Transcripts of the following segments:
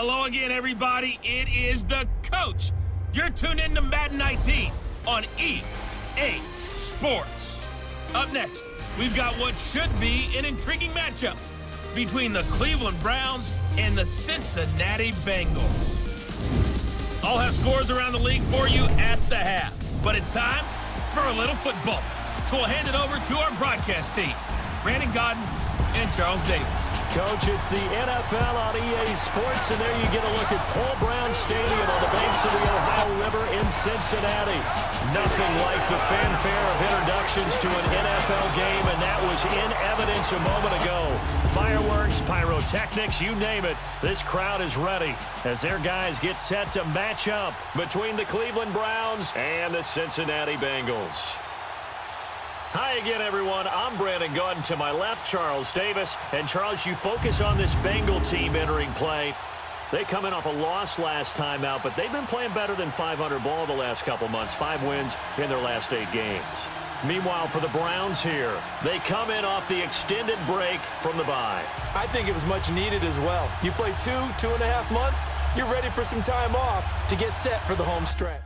Hello again, everybody. It is the coach. You're tuned in to Madden 19 on EA Sports. Up next, we've got what should be an intriguing matchup between the Cleveland Browns and the Cincinnati Bengals. I'll have scores around the league for you at the half, but it's time for a little football. So we'll hand it over to our broadcast team, Brandon Godden and Charles Davis. Coach, it's the NFL on EA Sports, and there you get a look at Paul Brown Stadium on the banks of the Ohio River in Cincinnati. Nothing like the fanfare of introductions to an NFL game, and that was in evidence a moment ago. Fireworks, pyrotechnics, you name it. This crowd is ready as their guys get set to match up between the Cleveland Browns and the Cincinnati Bengals. Hi again, everyone. I'm Brandon Godden. To my left, Charles Davis. And, Charles, you focus on this Bengal team entering play. They come in off a loss last time out, but they've been playing better than 500 ball the last couple months. 5 wins in their last 8 games. Meanwhile, for the Browns here, they come in off the extended break from the bye. I think it was much needed as well. You play 2.5 months, you're ready for some time off to get set for the home stretch.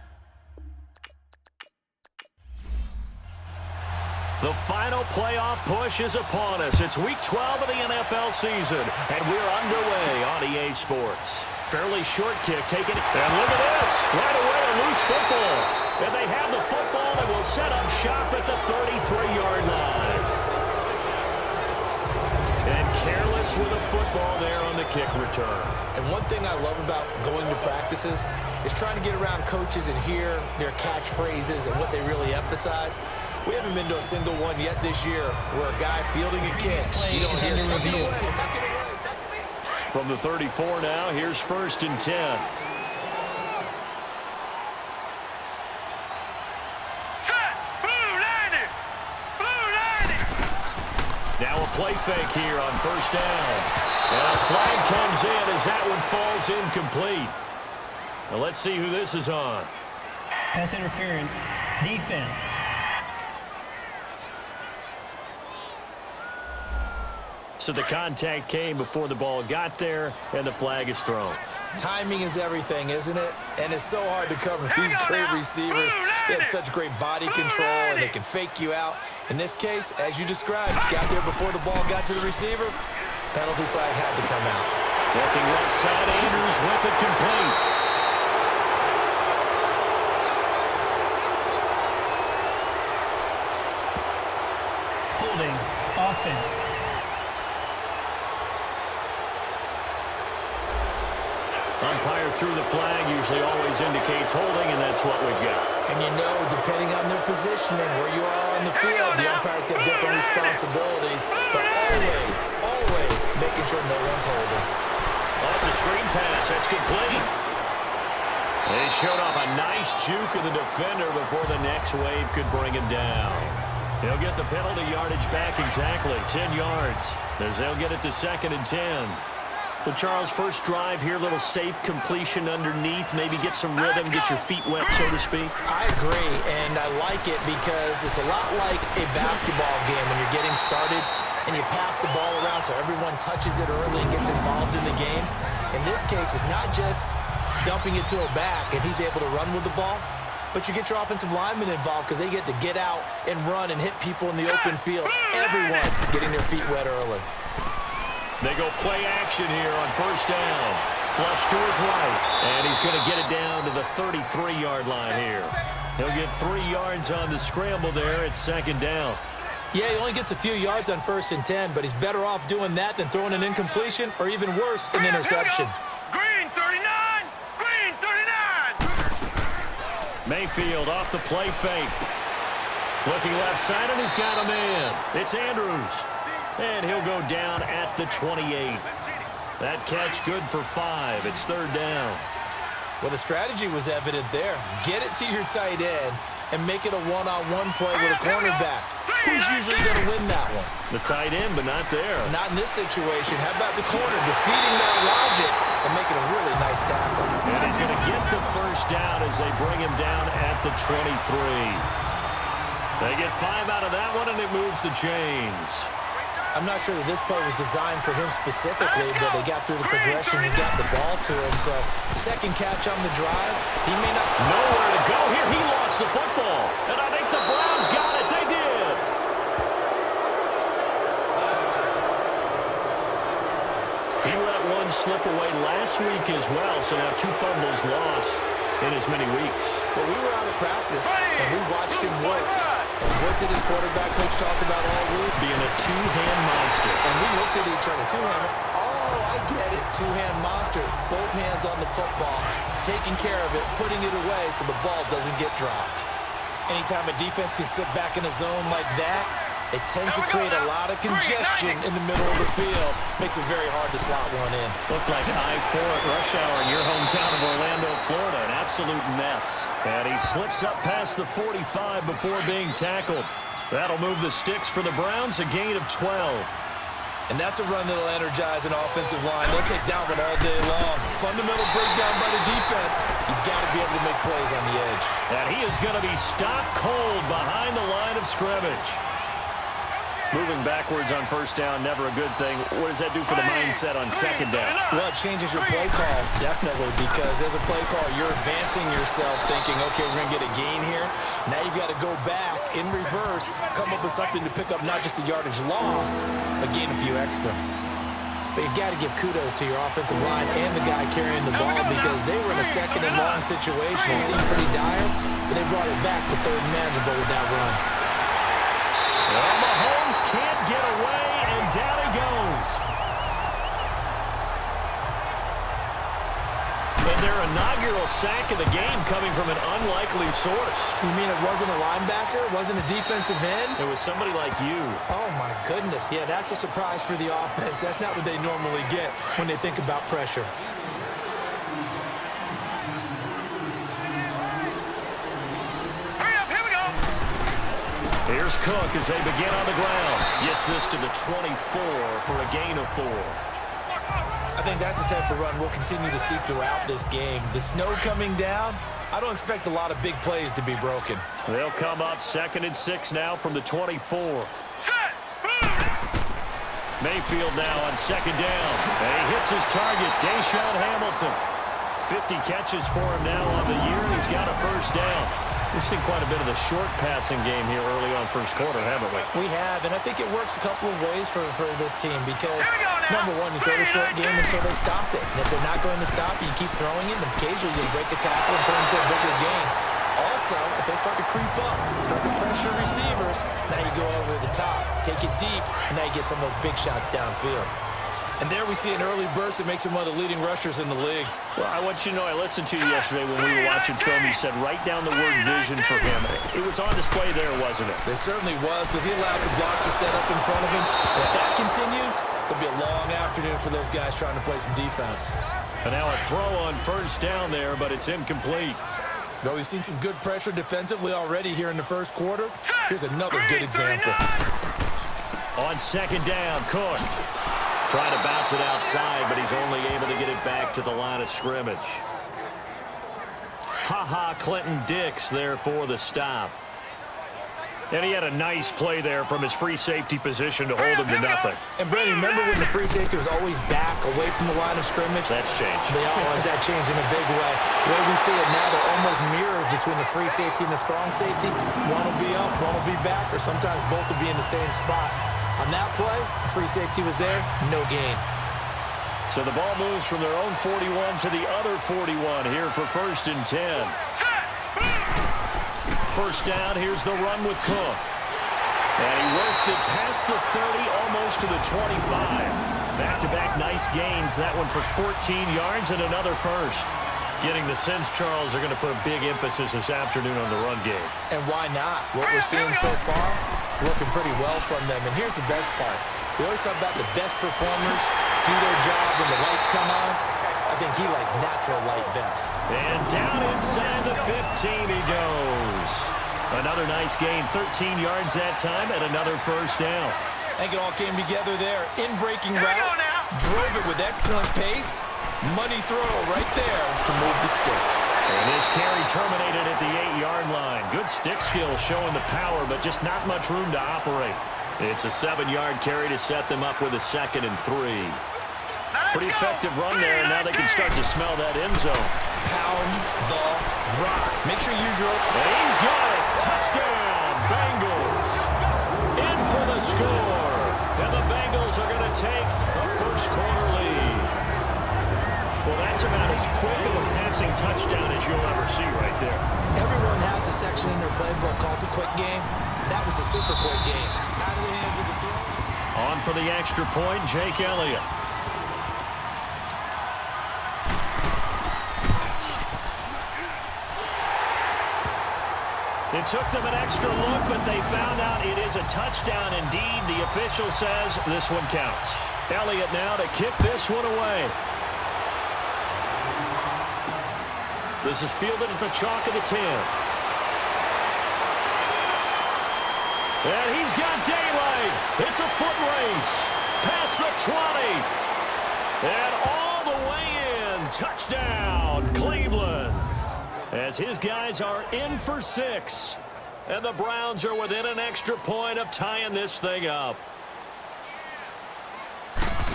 The final playoff push is upon us. It's week 12 of the NFL season, and we're underway on EA Sports. Fairly short kick taken, and look at this. Right away, a loose football. And they have the football and will set up shop at the 33-yard line. And careless with a football there on the kick return. And one thing I love about going to practices is trying to get around coaches and hear their catchphrases and what they really emphasize. We haven't been to a single one yet this year where a guy fielding a kick, you don't hear, tuck it away, tuck it away, tuck it away. From the 34 now, here's 1st and 10. Now a play fake here on 1st down. And a flag comes in as that one falls incomplete. Now let's see who this is on. Pass interference, defense. So the contact came before the ball got there, and the flag is thrown. Timing is everything, isn't it? And it's so hard to cover these great receivers. They have such great body control, and they can fake you out. In this case, as you described, got there before the ball got to the receiver. Penalty flag had to come out. Looking left side, Andrews with it complete. Holding, offense. Umpire through the flag usually always indicates holding, and that's what we've got. And you know, depending on their positioning, where you are on the field, the umpire's got different responsibilities, but always making sure no one's holding. Oh, it's a screen pass. That's complete. They showed off a nice juke of the defender before the next wave could bring him down. He'll get the penalty yardage back exactly, 10 yards, as they'll get it to 2nd and 10. So, Charles, first drive here, little safe completion underneath, maybe get some rhythm, get your feet wet, so to speak. I agree, and I like it because it's a lot like a basketball game when you're getting started and you pass the ball around so everyone touches it early and gets involved in the game. In this case, it's not just dumping it to a back and he's able to run with the ball, but you get your offensive linemen involved because they get to get out and run and hit people in the open field. Everyone getting their feet wet early. They go play action here on 1st down. Flush to his right, and he's going to get it down to the 33-yard line here. He'll get 3 yards on the scramble there at 2nd down. Yeah, he only gets a few yards on 1st and 10, but he's better off doing that than throwing an incompletion or even worse, an interception. Green 39! Green 39! Mayfield off the play fake. Looking left side, and he's got a man. It's Andrews. And he'll go down at the 28. That catch good for 5. It's 3rd down. Well, the strategy was evident there. Get it to your tight end and make it a one-on-one play with a cornerback. Who's usually going to win that one? The tight end, but not there. Not in this situation. How about the corner defeating that logic and making a really nice tackle? And he's going to get the 1st down as they bring him down at the 23. They get 5 out of that one, and it moves the chains. I'm not sure that this play was designed for him specifically, but they got through the progressions and got the ball to him. So second catch on the drive, he may not... Nowhere to go here. He lost the football. And I think the Browns got it. They did. He let one slip away last week as well, so now 2 fumbles lost in as many weeks. Well, we were out of practice, and we watched him work. And what did his quarterback coach talk about all week? Being a two-hand monster. And we looked at each other. Two-hand. Oh, I get it. Two-hand monster. Both hands on the football. Taking care of it. Putting it away so the ball doesn't get dropped. Anytime a defense can sit back in a zone like that, it tends to create a lot of congestion in the middle of the field. Makes it very hard to slot one in. Looked like I-4 at rush hour in your hometown of Orlando, Florida. An absolute mess. And he slips up past the 45 before being tackled. That'll move the sticks for the Browns, a gain of 12. And that's a run that'll energize an offensive line. They'll take that one all day long. Fundamental breakdown by the defense. You've got to be able to make plays on the edge. And he is going to be stopped cold behind the line of scrimmage. Moving backwards on first down, never a good thing. What does that do for the mindset on second down? Well, it changes your play call, definitely, because as a play call, you're advancing yourself thinking, okay, we're going to get a gain here. Now you've got to go back in reverse, come up with something to pick up not just the yardage lost, but gain a few extra. But you've got to give kudos to your offensive line and the guy carrying the ball because they were in a second and long situation. It seemed pretty dire, but they brought it back to third and manageable with that run. Well, Mahomes can't get away, and down he goes. And their inaugural sack of the game coming from an unlikely source. You mean it wasn't a linebacker? It wasn't a defensive end? It was somebody like you. Oh, my goodness. Yeah, that's a surprise for the offense. That's not what they normally get when they think about pressure. Here's Cook as they begin on the ground. Gets this to the 24 for a gain of 4. I think that's the type of run we'll continue to see throughout this game. The snow coming down, I don't expect a lot of big plays to be broken. They'll come up 2nd and 6 now from the 24. Mayfield now on 2nd down. And he hits his target, Deshaun Hamilton. 50 catches for him now on the year. He's got a first down. We've seen quite a bit of the short passing game here early on first quarter, haven't we? We have, and I think it works a couple of ways for this team because, number one, you throw the short game until they stop it. And if they're not going to stop it, you keep throwing it, and occasionally you'll break a tackle and turn into a bigger game. Also, if they start to creep up, start to pressure receivers, now you go over the top, take it deep, and now you get some of those big shots downfield. And there we see an early burst that makes him one of the leading rushers in the league. Well, I want you to know, I listened to you yesterday when we were watching film. You said write down the word vision for him. It was on display there, wasn't it? It certainly was because he allows the blocks to set up in front of him. And if that continues, it'll be a long afternoon for those guys trying to play some defense. And now a throw on first down there, but it's incomplete. Though we've seen some good pressure defensively already here in the first quarter, here's another good example. On 2nd down, Cook. Trying to bounce it outside, but he's only able to get it back to the line of scrimmage. Clinton Dix there for the stop. And he had a nice play there from his free safety position to hold him to nothing. And, Brandon, remember when the free safety was always back away from the line of scrimmage? That's changed. They always that changed in a big way. The way we see it now, they're almost mirrors between the free safety and the strong safety. One will be up, one will be back, or sometimes both will be in the same spot. On that play, the free safety was there, no gain. So the ball moves from their own 41 to the other 41 here for 1st and 10. First down, here's the run with Cook. And he works it past the 30, almost to the 25. Back-to-back nice gains, that one for 14 yards and another first. Getting the sense, Charles, are going to put a big emphasis this afternoon on the run game. And why not? What we're seeing so far, working pretty well from them. And here's the best part. We always talk about the best performers do their job when the lights come on. I think he likes natural light best. And down inside the 15 he goes. Another nice gain, 13 yards that time, and another first down. I think it all came together there. In-breaking route, drove it with excellent pace. Money throw right there to move the sticks. And his carry terminated at the 8-yard line. Good stick skill showing the power, but just not much room to operate. It's a 7-yard carry to set them up with a 2nd and 3. Pretty effective run there, and now they can start to smell that end zone. Pound the rock. Make sure you use your... And he's got it. Touchdown, Bengals. In for the score. And the Bengals are going to take a first-quarter lead. Well, that's about as quick of a passing touchdown as you'll ever see right there. Everyone has a section in their playbook called the quick game. That was a super quick game. Out of the hands of the throw. On for the extra point, Jake Elliott. It took them an extra look, but they found out it is a touchdown indeed. The official says this one counts. Elliott now to kick this one away. This is fielded at the chalk of the 10. And he's got daylight. It's a foot race. Past the 20. And all the way in. Touchdown, Cleveland. As his guys are in for 6. And the Browns are within an extra point of tying this thing up.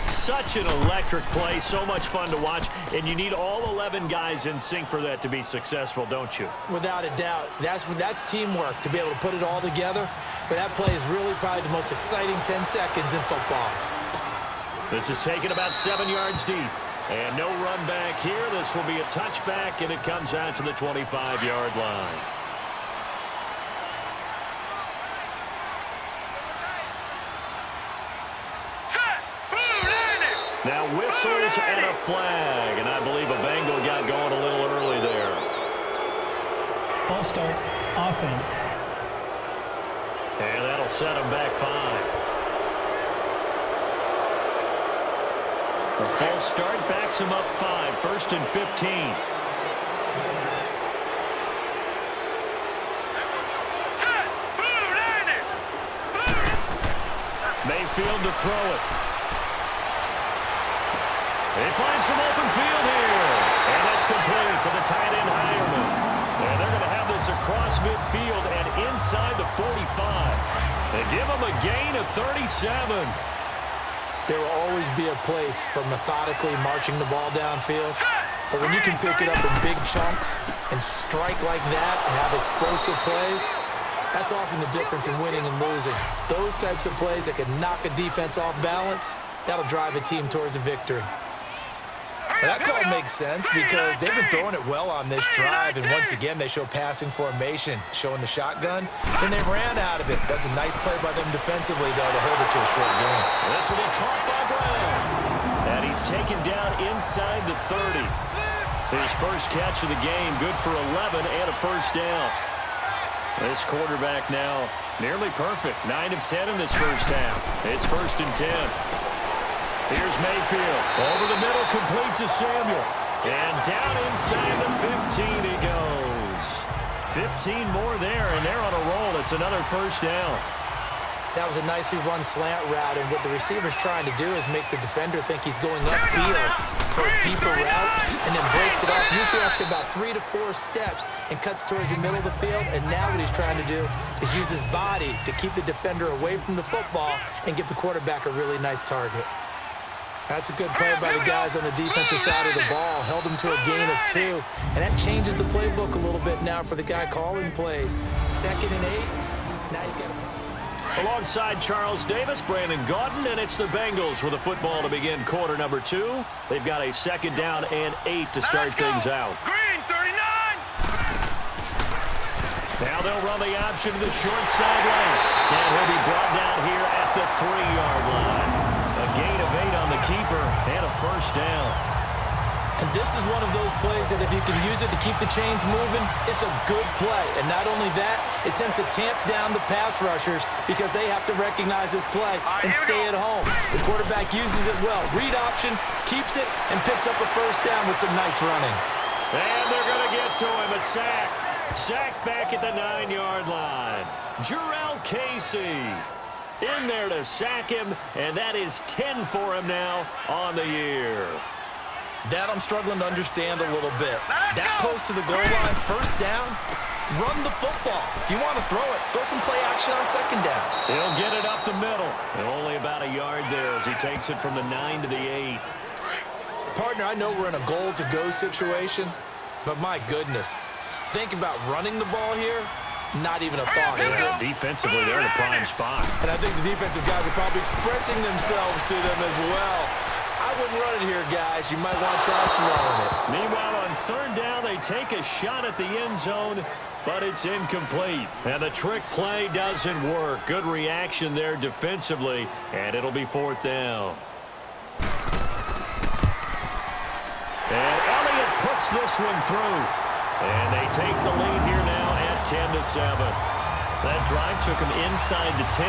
Such an electric play, so much fun to watch, and you need all 11 guys in sync for that to be successful, don't you? Without a doubt. That's teamwork, to be able to put it all together. But that play is really probably the most exciting 10 seconds in football. This is taken about 7 yards deep. And no run back here. This will be a touchback, and it comes out to the 25-yard line. Now whistles and a flag, and I believe a Bengal got going a little early there. False start, offense. And that'll set them back 5. A false start backs him up 5, 1st and 15. Mayfield to throw it. They find some open field here. And that's complete to the tight end Hireman. And they're going to have this across midfield and inside the 45. They give them a gain of 37. There will always be a place for methodically marching the ball downfield. But when you can pick it up in big chunks and strike like that and have explosive plays, that's often the difference in winning and losing. Those types of plays that can knock a defense off balance, that'll drive a team towards a victory. Well, that call makes sense because they've been throwing it well on this drive, and once again, they show passing formation, showing the shotgun, and they ran out of it. That's a nice play by them defensively, though, to hold it to a short game. This will be caught by Brown, and he's taken down inside the 30. His first catch of the game, good for 11 and a first down. This quarterback now nearly perfect, 9 of 10 in this first half. It's 1st and 10. Here's Mayfield. Over the middle, complete to Samuel. And down inside the 15 he goes. 15 more there, and they're on a roll. It's another first down. That was a nicely run slant route, and what the receiver's trying to do is make the defender think he's going upfield for a deeper route, and then breaks it off, usually after about 3 to 4 steps, and cuts towards the middle of the field. And now what he's trying to do is use his body to keep the defender away from the football and give the quarterback a really nice target. That's a good play by the guys on the defensive side of the ball. Held them to a gain of 2. And that changes the playbook a little bit now for the guy calling plays. 2nd and 8. Now he's got a... Alongside Charles Davis, Brandon Gaudin, and it's the Bengals with a football to begin quarter number 2. They've got a 2nd down and 8 to start things out. Green, 39! Now they'll run the option to the short side left. And he'll be brought down here at the 3-yard line. A gain of 8 on the keeper and a first down. And this is one of those plays that if you can use it to keep the chains moving, it's a good play. And not only that, it tends to tamp down the pass rushers because they have to recognize this play and stay at home. The quarterback uses it well. Read option, keeps it, and picks up a first down with some nice running. And they're going to get to him, a sack. Sacked back at the 9-yard line. Jarrell Casey in there to sack him, and that is 10 for him now on the year. That I'm struggling to understand a little bit. That close to the goal line, first down, Run the football. If you want to throw it, throw some play action on second down. He'll get it up the middle. And only about a yard there as he takes it from the 9 to the 8. Partner, I know we're in a goal-to-go situation, but my goodness. Think about running the ball here. Not even a thought, is it? Defensively, they're in a prime spot. And I think the defensive guys are probably expressing themselves to them as well. I wouldn't run it here, guys. You might want to try throwing it. Meanwhile, on third down, they take a shot at the end zone, but it's incomplete. And the trick play doesn't work. Good reaction there defensively, and it'll be fourth down. And Elliott puts this one through. And they take the lead here now at 10-7. That drive took him inside the 10.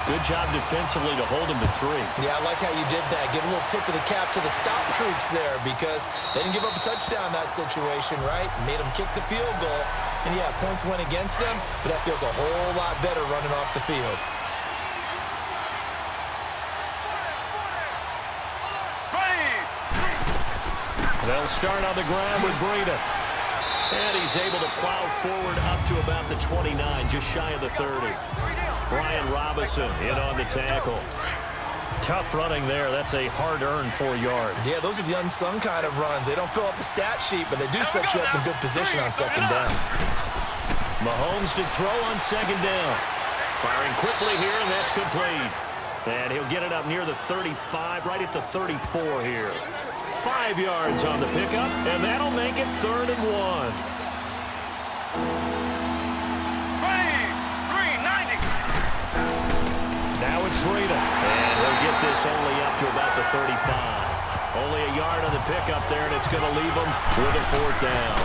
Good job defensively to hold him to 3. Yeah, I like how you did that. Give a little tip of the cap to the stop troops there because they didn't give up a touchdown in that situation, right? Made them kick the field goal. And, yeah, points went against them, but that feels a whole lot better running off the field. They'll start on the ground with Breida. And he's able to plow forward up to about the 29, just shy of the 30. Brian Robinson in on the tackle. Tough running there. That's a hard-earned 4 yards. Yeah, those are the unsung kind of runs. They don't fill up the stat sheet, but they do set you up in good position on second down. Mahomes to throw on second down. Firing quickly here, and that's complete. And he'll get it up near the 35, right at the 34 here. 5 yards on the pickup, and that'll make it 3rd and 1. Now it's Breida, and he'll get this only up to about the 35. Only a yard on the pickup there, and it's going to leave him with a 4th down.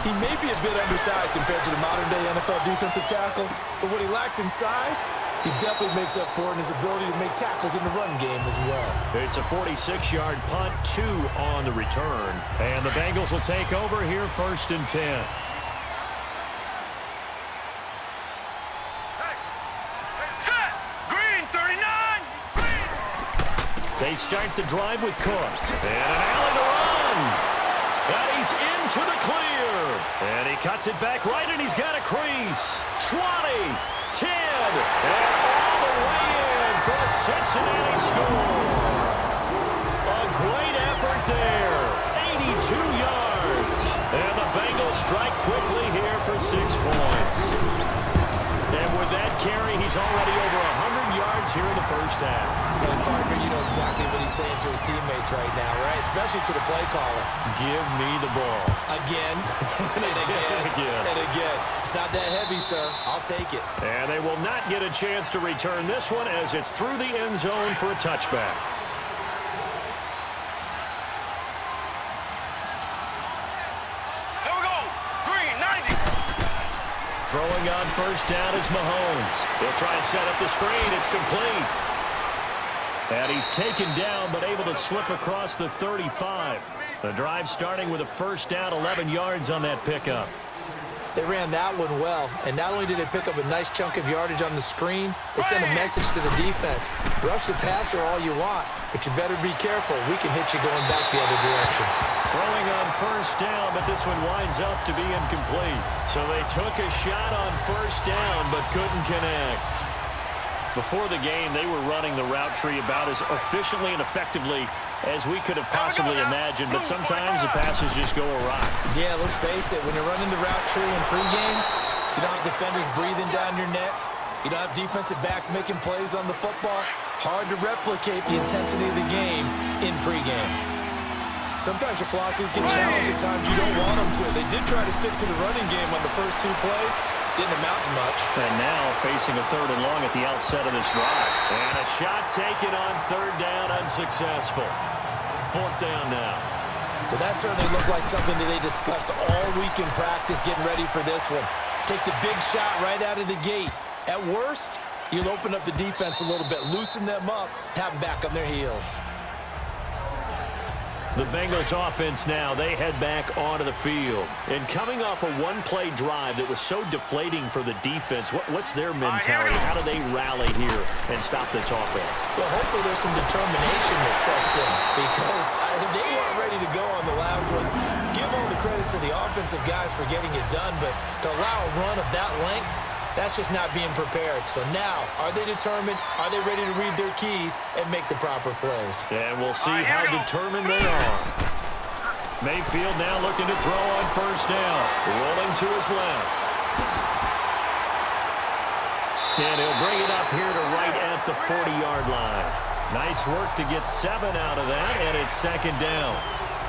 He may be a bit undersized compared to the modern-day NFL defensive tackle, but what he lacks in size, he definitely makes up for it in his ability to make tackles in the run game as well. It's a 46-yard punt, 2 on the return. And the Bengals will take over here 1st and 10. Set! Green, 39! They start the drive with Cook. And an alley to run. And he's into the clear. And he cuts it back right, and he's got a crease. 20. 10, and all the way in for a Cincinnati score. A great effort there, 82 yards. And the Bengals strike quickly here for 6 points. And with that carry, he's already over 100 yards here in the first half. And partner, you know exactly what he's saying to his teammates right now, right? Especially to the play caller. Give me the ball. Again, and again, Again. and again. It's not that heavy, sir. I'll take it. And they will not get a chance to return this one as it's through the end zone for a touchback. Here we go! Green, 90! Throwing on first down is Mahomes. He'll try and set up the screen. It's complete. And he's taken down, but able to slip across the 35. The drive starting with a first down, 11 yards on that pickup. They ran that one well, and not only did they pick up a nice chunk of yardage on the screen, they sent a message to the defense. Rush the passer all you want, but you better be careful. We can hit you going back the other direction. Throwing on first down, but this one winds up to be incomplete. So they took a shot on first down, but couldn't connect. Before the game, they were running the route tree about as efficiently and effectively as we could have possibly imagined, but sometimes the passes just go awry. Yeah, let's face it. When you're running the route tree in pregame, you don't have defenders breathing down your neck. You don't have defensive backs making plays on the football. Hard to replicate the intensity of the game in pregame. Sometimes your philosophies get challenged at times you don't want them to. They did try to stick to the running game on the first 2 plays. Didn't amount to much. And now facing a 3rd and long at the outset of this drive. And a shot taken on 3rd down, unsuccessful. 4th down now. Well, that certainly looked like something that they discussed all week in practice getting ready for this one. Take the big shot right out of the gate. At worst, you'll open up the defense a little bit, loosen them up, have them back on their heels. The Bengals offense now, they head back onto the field. And coming off a 1-play drive that was so deflating for the defense, what's their mentality? How do they rally here and stop this offense? Well, hopefully there's some determination that sets in because they weren't ready to go on the last one. Give all the credit to the offensive guys for getting it done, but to allow a run of that length, that's just not being prepared. So now, are they determined? Are they ready to read their keys and make the proper plays? And we'll see how determined they are. Mayfield now looking to throw on first down. Rolling to his left. And he'll bring it up here to right at the 40-yard line. Nice work to get 7 out of that, and it's second down.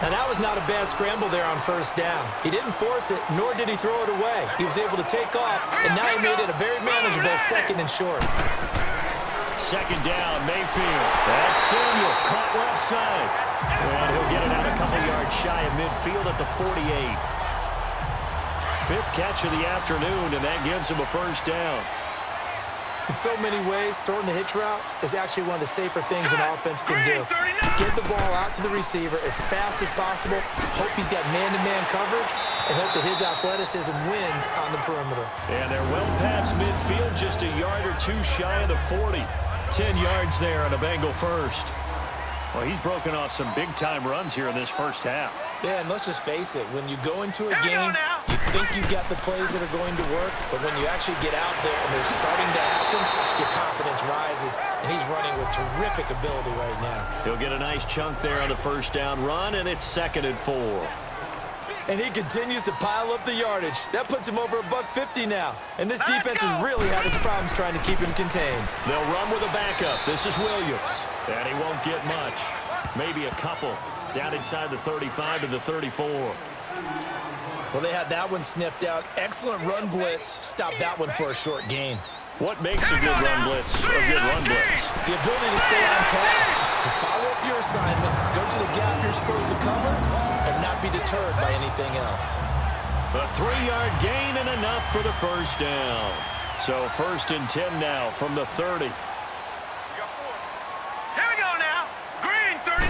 Now, that was not a bad scramble there on first down. He didn't force it, nor did he throw it away. He was able to take off, and now he made it a very manageable second and short. Second down, Mayfield. That's Samuel, caught left side. And he'll get it out a couple yards shy of midfield at the 48. Fifth catch of the afternoon, and that gives him a first down. In so many ways, throwing the hitch route is actually one of the safer things an offense can do. Get the ball out to the receiver as fast as possible, hope he's got man-to-man coverage, and hope that his athleticism wins on the perimeter. And they're well past midfield, just a yard or two shy of the 40. 10 yards there on a Bengal first. Well, he's broken off some big-time runs here in this first half. Yeah, and let's just face it. When you go into a game, you think you've got the plays that are going to work, but when you actually get out there and they're starting to happen, your confidence rises, and he's running with terrific ability right now. He'll get a nice chunk there on the first down run, and it's 2nd and 4. And he continues to pile up the yardage. That puts him over $150 now. And this defense has really had its problems trying to keep him contained. They'll run with a backup. This is Williams. And he won't get much. Maybe a couple. Down inside the 35 to the 34. Well, they had that one sniffed out. Excellent run blitz. Stop that one for a short gain. What makes a good run blitz a good run blitz? The ability to stay on task, to follow up your assignment, go to the gap you're supposed to cover, and not be deterred by anything else. A 3-yard gain and enough for the first down. So 1st and 10 now from the 30. Here we go now. Green 39.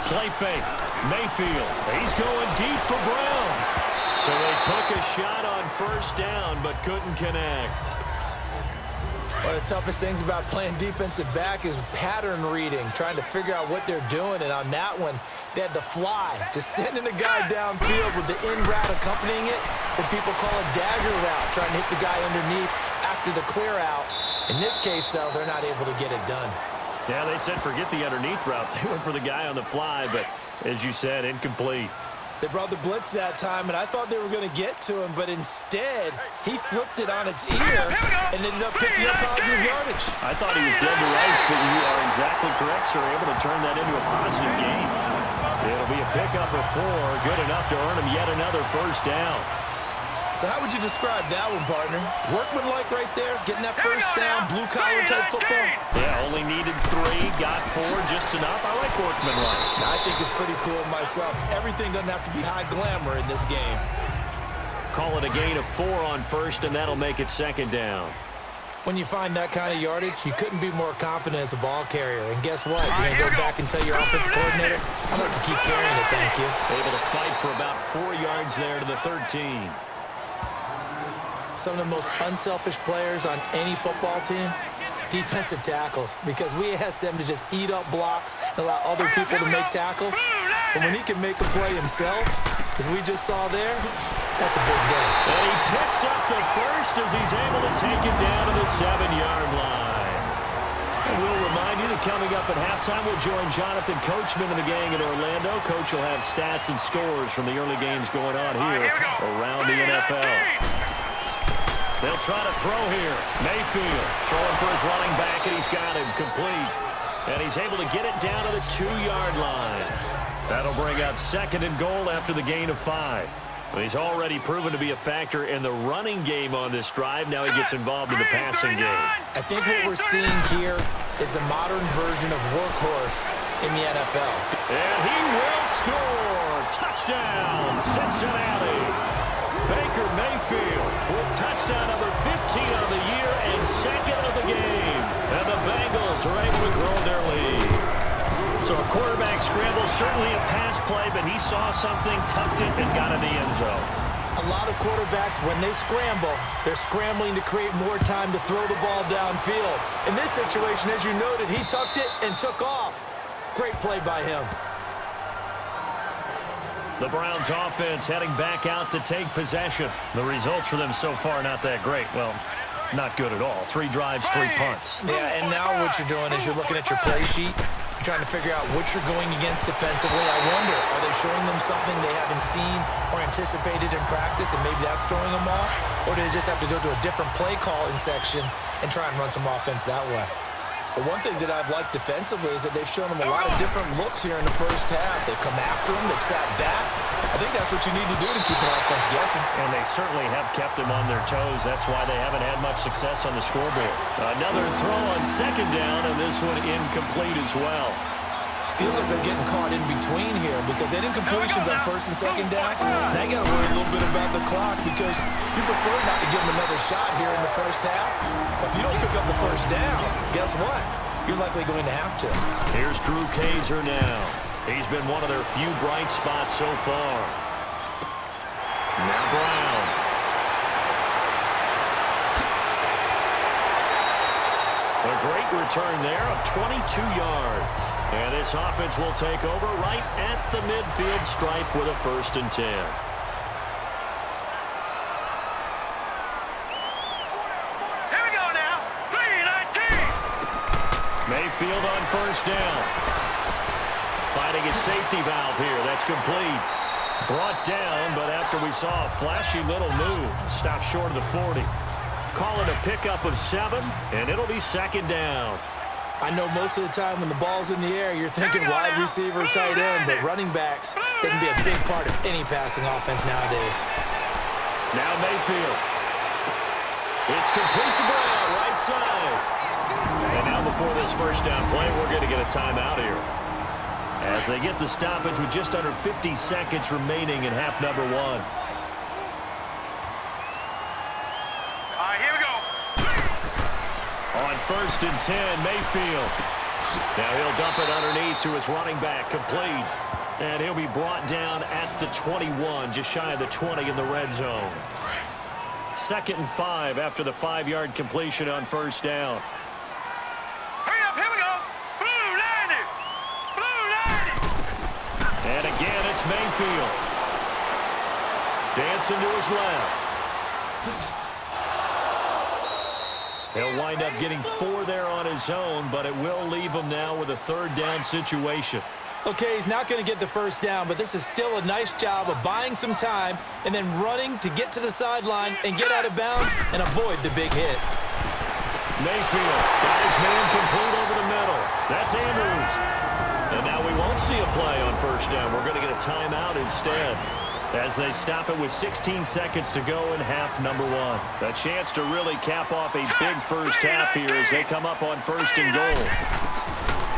Play fake. Mayfield. He's going deep for Brown. So they took a shot on first down but couldn't connect. One of the toughest things about playing defensive back is pattern reading, trying to figure out what they're doing. And on that one, they had the fly, just sending the guy downfield with the in route accompanying it, what people call a dagger route, trying to hit the guy underneath after the clear out. In this case, though, they're not able to get it done. Yeah, they said forget the underneath route. They went for the guy on the fly, but as you said, incomplete. They brought the blitz that time, and I thought they were going to get to him, but instead, he flipped it on its ear and ended up picking up positive yardage. I thought he was dead to rights, but you are exactly correct, sir. Able to turn that into a positive gain. It'll be a pickup of 4, good enough to earn him yet another first down. So how would you describe that one, partner? Workmanlike right there, getting that first down, blue-collar type football? Yeah, only needed 3, got 4, just enough. I like workmanlike. I think it's pretty cool myself. Everything doesn't have to be high glamour in this game. Call it a gain of 4 on first, and that'll make it 2nd down. When you find that kind of yardage, you couldn't be more confident as a ball carrier. And guess what? You're going to go back and tell your offensive coordinator, I'd like to keep carrying it, thank you. Able to fight for about 4 yards there to the 13. Some of the most unselfish players on any football team, defensive tackles, because we ask them to just eat up blocks and allow other people to make tackles. But when he can make a play himself, as we just saw there, that's a big day. And he picks up the first as he's able to take it down to the 7-yard line. And we'll remind you that coming up at halftime, we'll join Jonathan Coachman and the gang in Orlando. Coach will have stats and scores from the early games going on here around the NFL. They'll try to throw here. Mayfield throwing for his running back, and he's got him complete. And he's able to get it down to the 2-yard line. That'll bring up 2nd and goal after the gain of 5. But he's already proven to be a factor in the running game on this drive. Now he gets involved in the passing game. I think what we're seeing here is the modern version of workhorse in the NFL. And he will score. Touchdown, Cincinnati. Baker Mayfield with touchdown number 15 on the year and 2nd of the game. And the Bengals are able to grow their lead. So a quarterback scramble, certainly a pass play, but he saw something, tucked it, and got in the end zone. A lot of quarterbacks, when they scramble, they're scrambling to create more time to throw the ball downfield. In this situation, as you noted, he tucked it and took off. Great play by him. The Browns offense heading back out to take possession. The results for them so far not that great. Well, not good at all. 3 drives, 3 punts. Yeah, and now what you're doing is you're looking at your play sheet. You're trying to figure out what you're going against defensively. I wonder, are they showing them something they haven't seen or anticipated in practice, and maybe that's throwing them off? Or do they just have to go to a different play calling section and try and run some offense that way? But one thing that I've liked defensively is that they've shown them a lot of different looks here in the first half. They've come after them. They've sat back. I think that's what you need to do to keep an offense guessing. And they certainly have kept them on their toes. That's why they haven't had much success on the scoreboard. Another throw on 2nd down, and this one incomplete as well. Feels like they're getting caught in between here because they didn't incompletions on 1st and 2nd down. Now you got to worry a little bit about the clock because you prefer not to give them another shot here in the first half. But if you don't pick up the 1st down, guess what? You're likely going to have to. Here's Drew Kaiser now. He's been one of their few bright spots so far. Now Brown. A great return there of 22 yards. And this offense will take over right at the midfield stripe with a 1st and 10. Here we go now. 3-19. Mayfield on 1st down. Finding a safety valve here. That's complete. Brought down, but after we saw a flashy little move, stopped short of the 40. Call it a pickup of 7, and it'll be 2nd down. I know most of the time when the ball's in the air, you're thinking wide receiver, tight end, but running backs, they can be a big part of any passing offense nowadays. Now Mayfield. It's complete to Brown, right side. And now before this 1st down play, we're going to get a timeout here, as they get the stoppage with just under 50 seconds remaining in half number 1. All right, here we go. On 1st and 10, Mayfield. Now he'll dump it underneath to his running back, complete. And he'll be brought down at the 21, just shy of the 20 in the red zone. 2nd and 5 after the 5-yard completion on 1st down. Hurry up, here we go. Blue 90. Blue 90. And again, it's Mayfield. Dancing to his left. He'll wind up getting 4 there on his own, but it will leave him now with a 3rd down situation. Okay, he's not going to get the 1st down, but this is still a nice job of buying some time and then running to get to the sideline and get out of bounds and avoid the big hit. Mayfield got his man complete over the middle. That's Andrews. And now we won't see a play on 1st down. We're going to get a timeout instead, as they stop it with 16 seconds to go in half number 1. A chance to really cap off a big first half here as they come up on 1st and goal.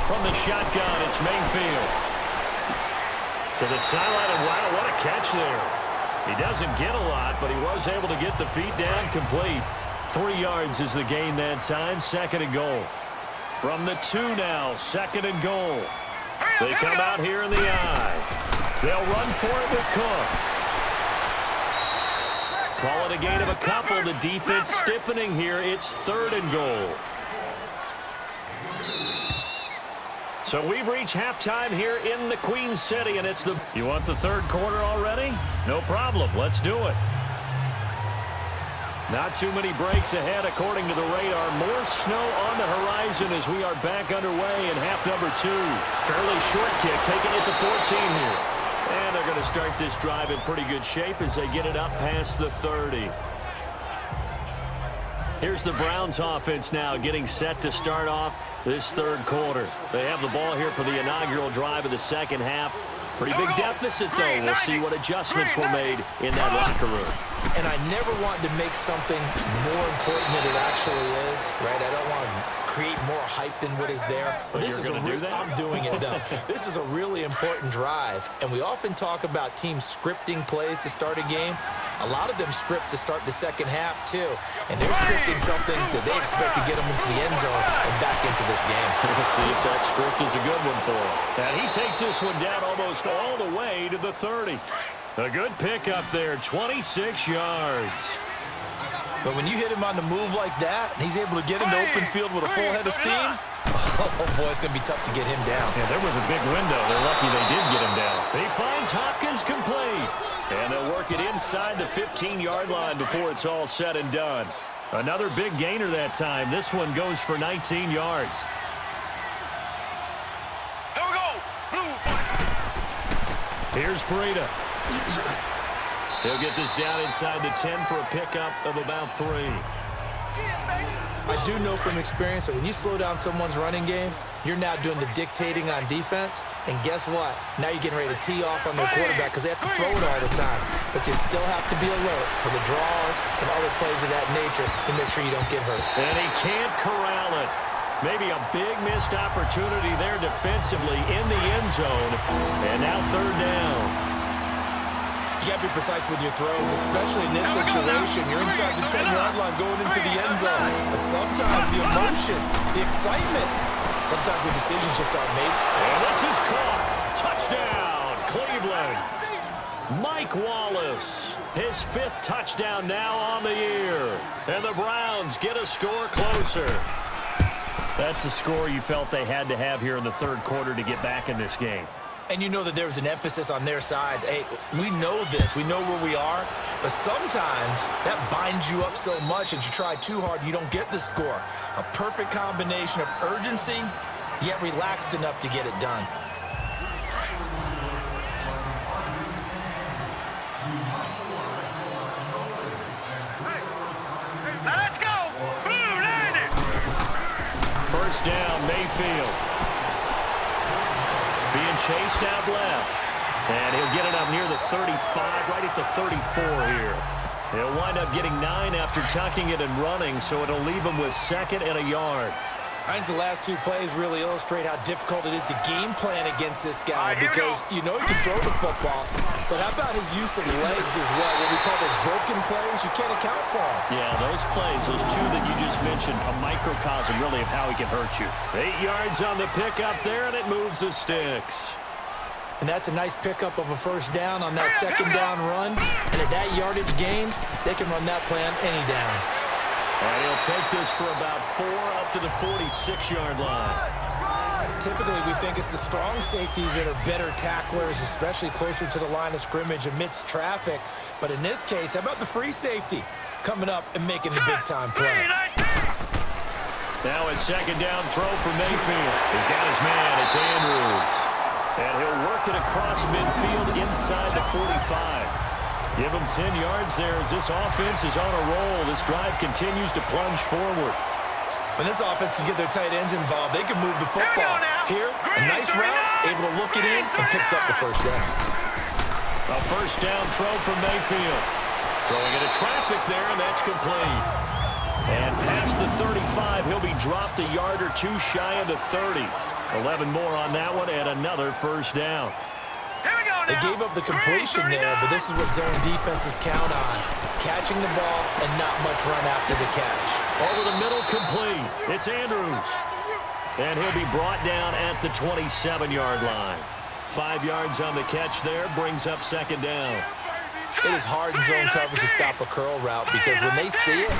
From the shotgun, it's Mayfield. To the sideline, and wow, what a catch there. He doesn't get a lot, but he was able to get the feet down complete. 3 yards is the gain that time, 2nd and goal. From the 2 now, 2nd and goal. They come out here in the I. They'll run for it with Cook. Call it a gain of a couple. The defense stiffening here. It's 3rd and goal. So we've reached halftime here in the Queen City, and it's the... You want the 3rd quarter already? No problem. Let's do it. Not too many breaks ahead according to the radar. More snow on the horizon as we are back underway in half number 2. Fairly short kick, taking it to 14 here. And they're going to start this drive in pretty good shape as they get it up past the 30. Here's the Browns offense now getting set to start off this 3rd quarter. They have the ball here for the inaugural drive of the 2nd half. Pretty big deficit, though. We'll see what adjustments were made in that locker room. And I never want to make something more important than it actually is, right? I don't want to create more hype than what is there. But this is I'm doing it, though. This is a really important drive. And we often talk about teams scripting plays to start a game. A lot of them script to start the 2nd half, too. And they're scripting something that they expect to get them into the end zone and back into this game. We'll see if that script is a good one for him. And he takes this one down almost all the way to the 30. A good pickup there, 26 yards. But when you hit him on the move like that, and he's able to get into open field with a full head of steam, oh, boy, it's going to be tough to get him down. Yeah, there was a big window. They're lucky they did get him down. He finds Hopkins complete. make it inside the 15-yard line before it's all said and done. Another big gainer that time. This one goes for 19 yards. Here we go. Blue. Here's Breida. He'll get this down inside the 10 for a pickup of about 3. I do know from experience that when you slow down someone's running game, you're now doing the dictating on defense. And guess what? Now you're getting ready to tee off on their quarterback because they have to throw it all the time. But you still have to be alert for the draws and other plays of that nature to make sure you don't get hurt. And he can't corral it. Maybe a big missed opportunity there defensively in the end zone. And now 3rd down. You got to be precise with your throws, especially in this situation. You're inside the 10-yard line going into the end zone. But sometimes the emotion, the excitement, sometimes the decisions just aren't made. And this is caught. Touchdown, Cleveland. Mike Wallace, his 5th touchdown now on the year. And the Browns get a score closer. That's a score you felt they had to have here in the 3rd quarter to get back in this game. And you know that there's an emphasis on their side. Hey, we know this. We know where we are. But sometimes that binds you up so much that you try too hard, you don't get the score. A perfect combination of urgency, yet relaxed enough to get it done. Now let's go. Blue Niner. 1st down, Mayfield. Being chased out left. And he'll get it up near the 35, right at the 34 here. He'll wind up getting 9 after tucking it and running, so it'll leave him with 2nd and a yard. I think the last 2 plays really illustrate how difficult it is to game plan against this guy because you know he can throw the football, but how about his use of legs as well? What we call those broken plays, you can't account for them. Yeah, those plays, those 2 that you just mentioned, a microcosm really of how he can hurt you. 8 yards on the pickup there, and it moves the sticks. And that's a nice pickup of a 1st down on that 2nd down run. And at that yardage gained, they can run that play on any down. And he'll take this for about 4 up to the 46-yard line. Typically, we think it's the strong safeties that are better tacklers, especially closer to the line of scrimmage amidst traffic. But in this case, how about the free safety coming up and making the big-time play? Now a 2nd down throw for Mayfield. He's got his man. It's Andrews. And he'll work it across midfield inside the 45. Give him 10 yards there as this offense is on a roll. This drive continues to plunge forward. When this offense can get their tight ends involved, they can move the football. Here, a nice route, able to look it in, and picks up the 1st down. A 1st down throw from Mayfield. Throwing into traffic there, and that's complete. And past the 35, he'll be dropped a yard or 2 shy of the 30. 11 more on that one, and another 1st down. They gave up the completion there, but this is what zone defenses count on. Catching the ball and not much run after the catch. Over the middle, complete. It's Andrews. And he'll be brought down at the 27-yard line. 5 yards on the catch there, brings up 2nd down. It is hard in zone coverage to stop a curl route because when they see it,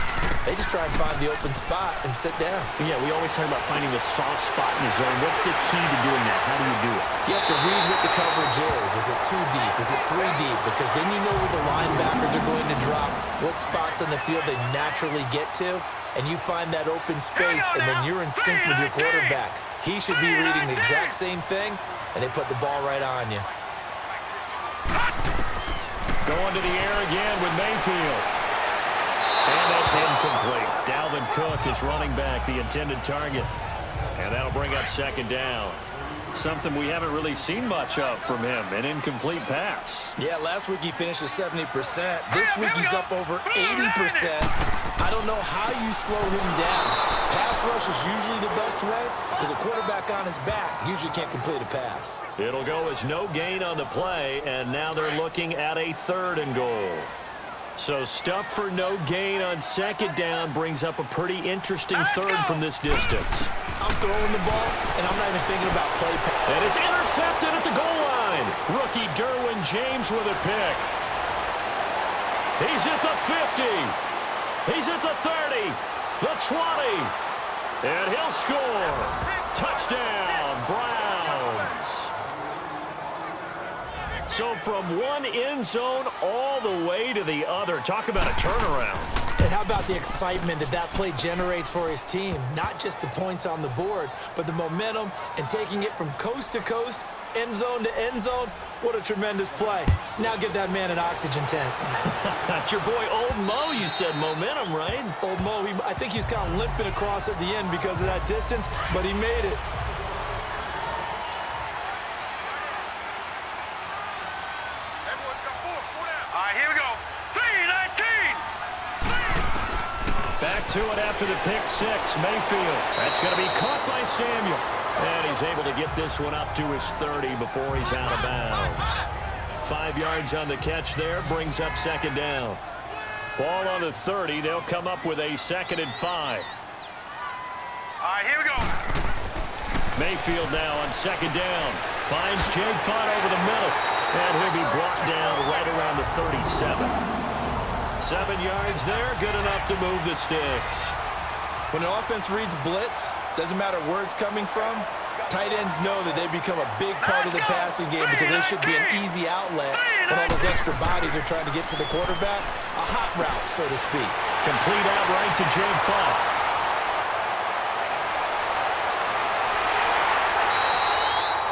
they just try and find the open spot and sit down. Yeah, we always talk about finding the soft spot in the zone. What's the key to doing that? How do you do it? You have to read what the coverage is. Is it 2 deep? Is it 3 deep? Because then you know where the linebackers are going to drop, what spots on the field they naturally get to, and you find that open space, and then you're in sync with your quarterback. He should be reading the exact same thing, and they put the ball right on you. Going to the air again with Mayfield. And that's incomplete. Dalvin Cook is running back, the intended target. And that'll bring up 2nd down. Something we haven't really seen much of from him, an incomplete pass. Yeah, last week he finished at 70%. This week he's up over 80%. I don't know how you slow him down. Pass rush is usually the best way because a quarterback on his back usually can't complete a pass. It'll go as no gain on the play, and now they're looking at a 3rd and goal. So stuff for no gain on 2nd down brings up a pretty interesting 3rd from this distance. I'm throwing the ball, and I'm not even thinking about play pass. And it's intercepted at the goal line. Rookie Derwin James with a pick. He's at the 50. He's at the 30, the 20, and he'll score. Touchdown, Browns. So from one end zone all the way to the other. Talk about a turnaround. And how about the excitement that play generates for his team? Not just the points on the board, but the momentum and taking it from coast to coast, end zone to end zone. What a tremendous play. Now get that man an oxygen tank. That's your boy Old Mo. You said momentum, right? Old Mo, I think he's kind of limping across at the end because of that distance, but he made it. All right, here we go. 3-19. Back to it after the pick six. Mayfield. That's going to be caught by Samuel. And he's able to get this one up to his 30 before he's out of bounds. 5 yards on the catch there. Brings up second down. Ball on the 30. They'll come up with a 2nd and 5. All right, here we go. Mayfield now on second down. Finds Jake Butt over the middle. And he'll be brought down right around the 37. 7 yards there. Good enough to move the sticks. When the offense reads blitz, doesn't matter where it's coming from, tight ends know that they become a big part of the passing game because they should be an easy outlet when all those extra bodies are trying to get to the quarterback. A hot route, so to speak. Complete out right to Jake Butt.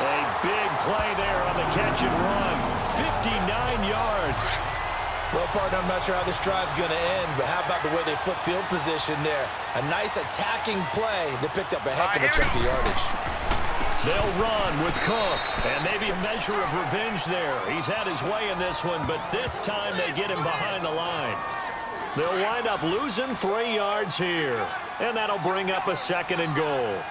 A big play there on the catch and run. 59 yards. Well, partner, I'm not sure how this drive's going to end, but how about the way they flip field position there? A nice attacking play that picked up a heck of a chunk of yardage. They'll run with Cook, and maybe a measure of revenge there. He's had his way in this one, but this time they get him behind the line. They'll wind up losing 3 yards here, and that'll bring up a 2nd and goal.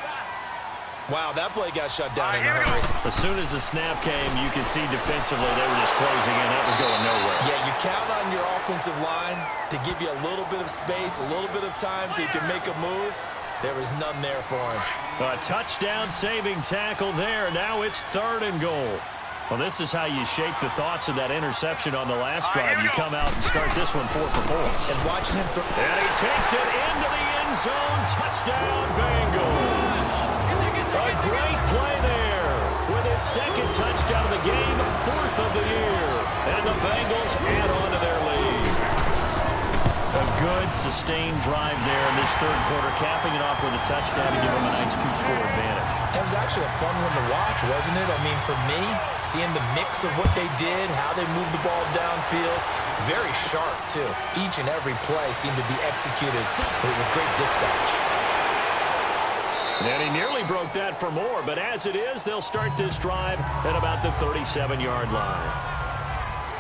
Wow, that play got shut down in a hurry. As soon as the snap came, you could see defensively they were just closing in. That was going nowhere. Yeah, you count on your offensive line to give you a little bit of space, a little bit of time so you can make a move. There was none there for him. A touchdown-saving tackle there. Now it's 3rd and goal. Well, this is how you shake the thoughts of that interception on the last drive. You come out and start this one 4 for 4. And watching him throw. And he takes it into the end zone. Touchdown, Bengals. A great play there with his 2nd touchdown of the game, 4th of the year. And the Bengals add on to their lead. A good, sustained drive there in this 3rd quarter, capping it off with a touchdown to give them a nice 2-score advantage. It was actually a fun one to watch, wasn't it? I mean, for me, seeing the mix of what they did, how they moved the ball downfield, very sharp, too. Each and every play seemed to be executed with great dispatch. And he nearly broke that for more, but as it is, they'll start this drive at about the 37-yard line.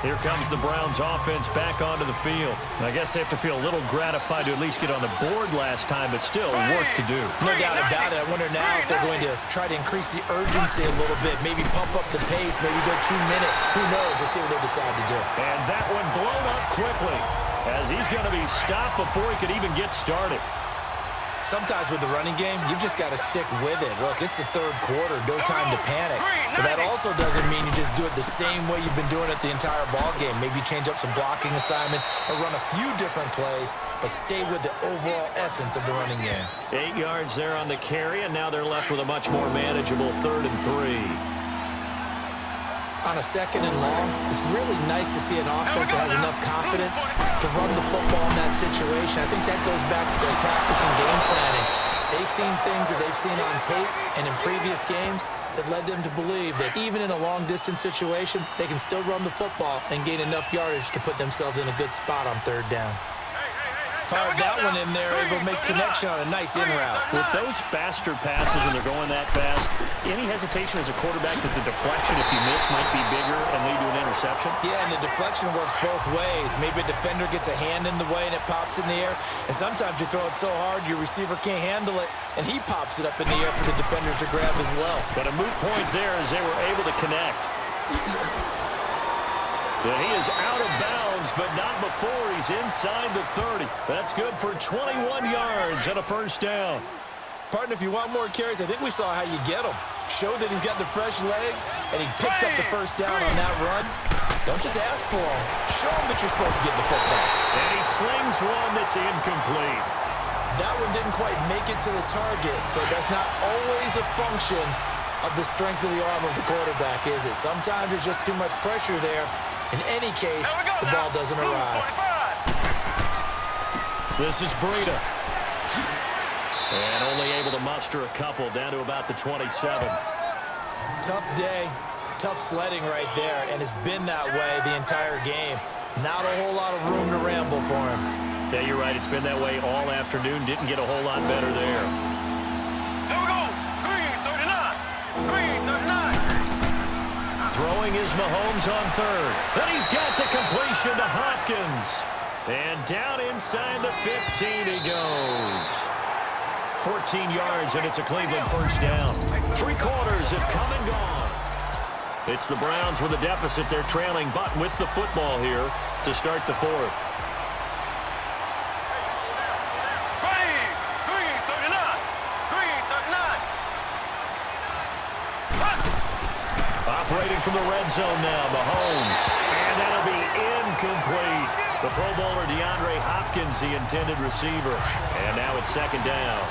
Here comes the Browns offense back onto the field. I guess they have to feel a little gratified to at least get on the board last time, but still work to do. No doubt about it. I wonder now if they're going to try to increase the urgency a little bit, maybe pump up the pace, maybe go 2-minute. Who knows? Let's see what they decide to do. And that one blown up quickly as he's going to be stopped before he could even get started. Sometimes with the running game, you've just got to stick with it. Look, it's the 3rd quarter, no time to panic. But that also doesn't mean you just do it the same way you've been doing it the entire ball game. Maybe change up some blocking assignments or run a few different plays, but stay with the overall essence of the running game. 8 yards there on the carry, and now they're left with a much more manageable 3rd and 3. On a 2nd and long, it's really nice to see an offense that has enough confidence to run the football in that situation. I think that goes back to their practice and game planning. They've seen things that they've seen on tape and in previous games that led them to believe that even in a long-distance situation, they can still run the football and gain enough yardage to put themselves in a good spot on 3rd down. Fired that one in there, able to make connection on a nice in route. With those faster passes when they're going that fast, any hesitation as a quarterback that the deflection, if you miss, might be bigger and lead to an interception? Yeah, and the deflection works both ways. Maybe a defender gets a hand in the way and it pops in the air, and sometimes you throw it so hard your receiver can't handle it, and he pops it up in the air for the defenders to grab as well. But a moot point there as they were able to connect. And he is out of bounds, but not before he's inside the 30. That's good for 21 yards and a 1st down. Partner, if you want more carries, I think we saw how you get them. Show that he's got the fresh legs, and he picked up the 1st down on that run. Don't just ask for them. Show him that you're supposed to get the football. And he slings one that's incomplete. That one didn't quite make it to the target, but that's not always a function of the strength of the arm of the quarterback, is it? Sometimes there's just too much pressure there. In any case, the ball doesn't arrive. This is Breida. And only able to muster a couple down to about the 27. Tough day, tough sledding right there, and it's been that way the entire game. Not a whole lot of room to ramble for him. Yeah, you're right. It's been that way all afternoon. Didn't get a whole lot better there. Here we go. Green 39. Green 39. Throwing is Mahomes on third. Then he's got the completion to Hopkins. And down inside the 15 he goes. 14 yards, and it's a Cleveland first down. 3 quarters have come and gone. It's the Browns with a deficit. They're trailing, but with the football here to start the fourth. Green 39. Green 39. Operating from the red zone now, Mahomes. And that'll be incomplete. The Pro Bowler DeAndre Hopkins, the intended receiver. And now it's second down.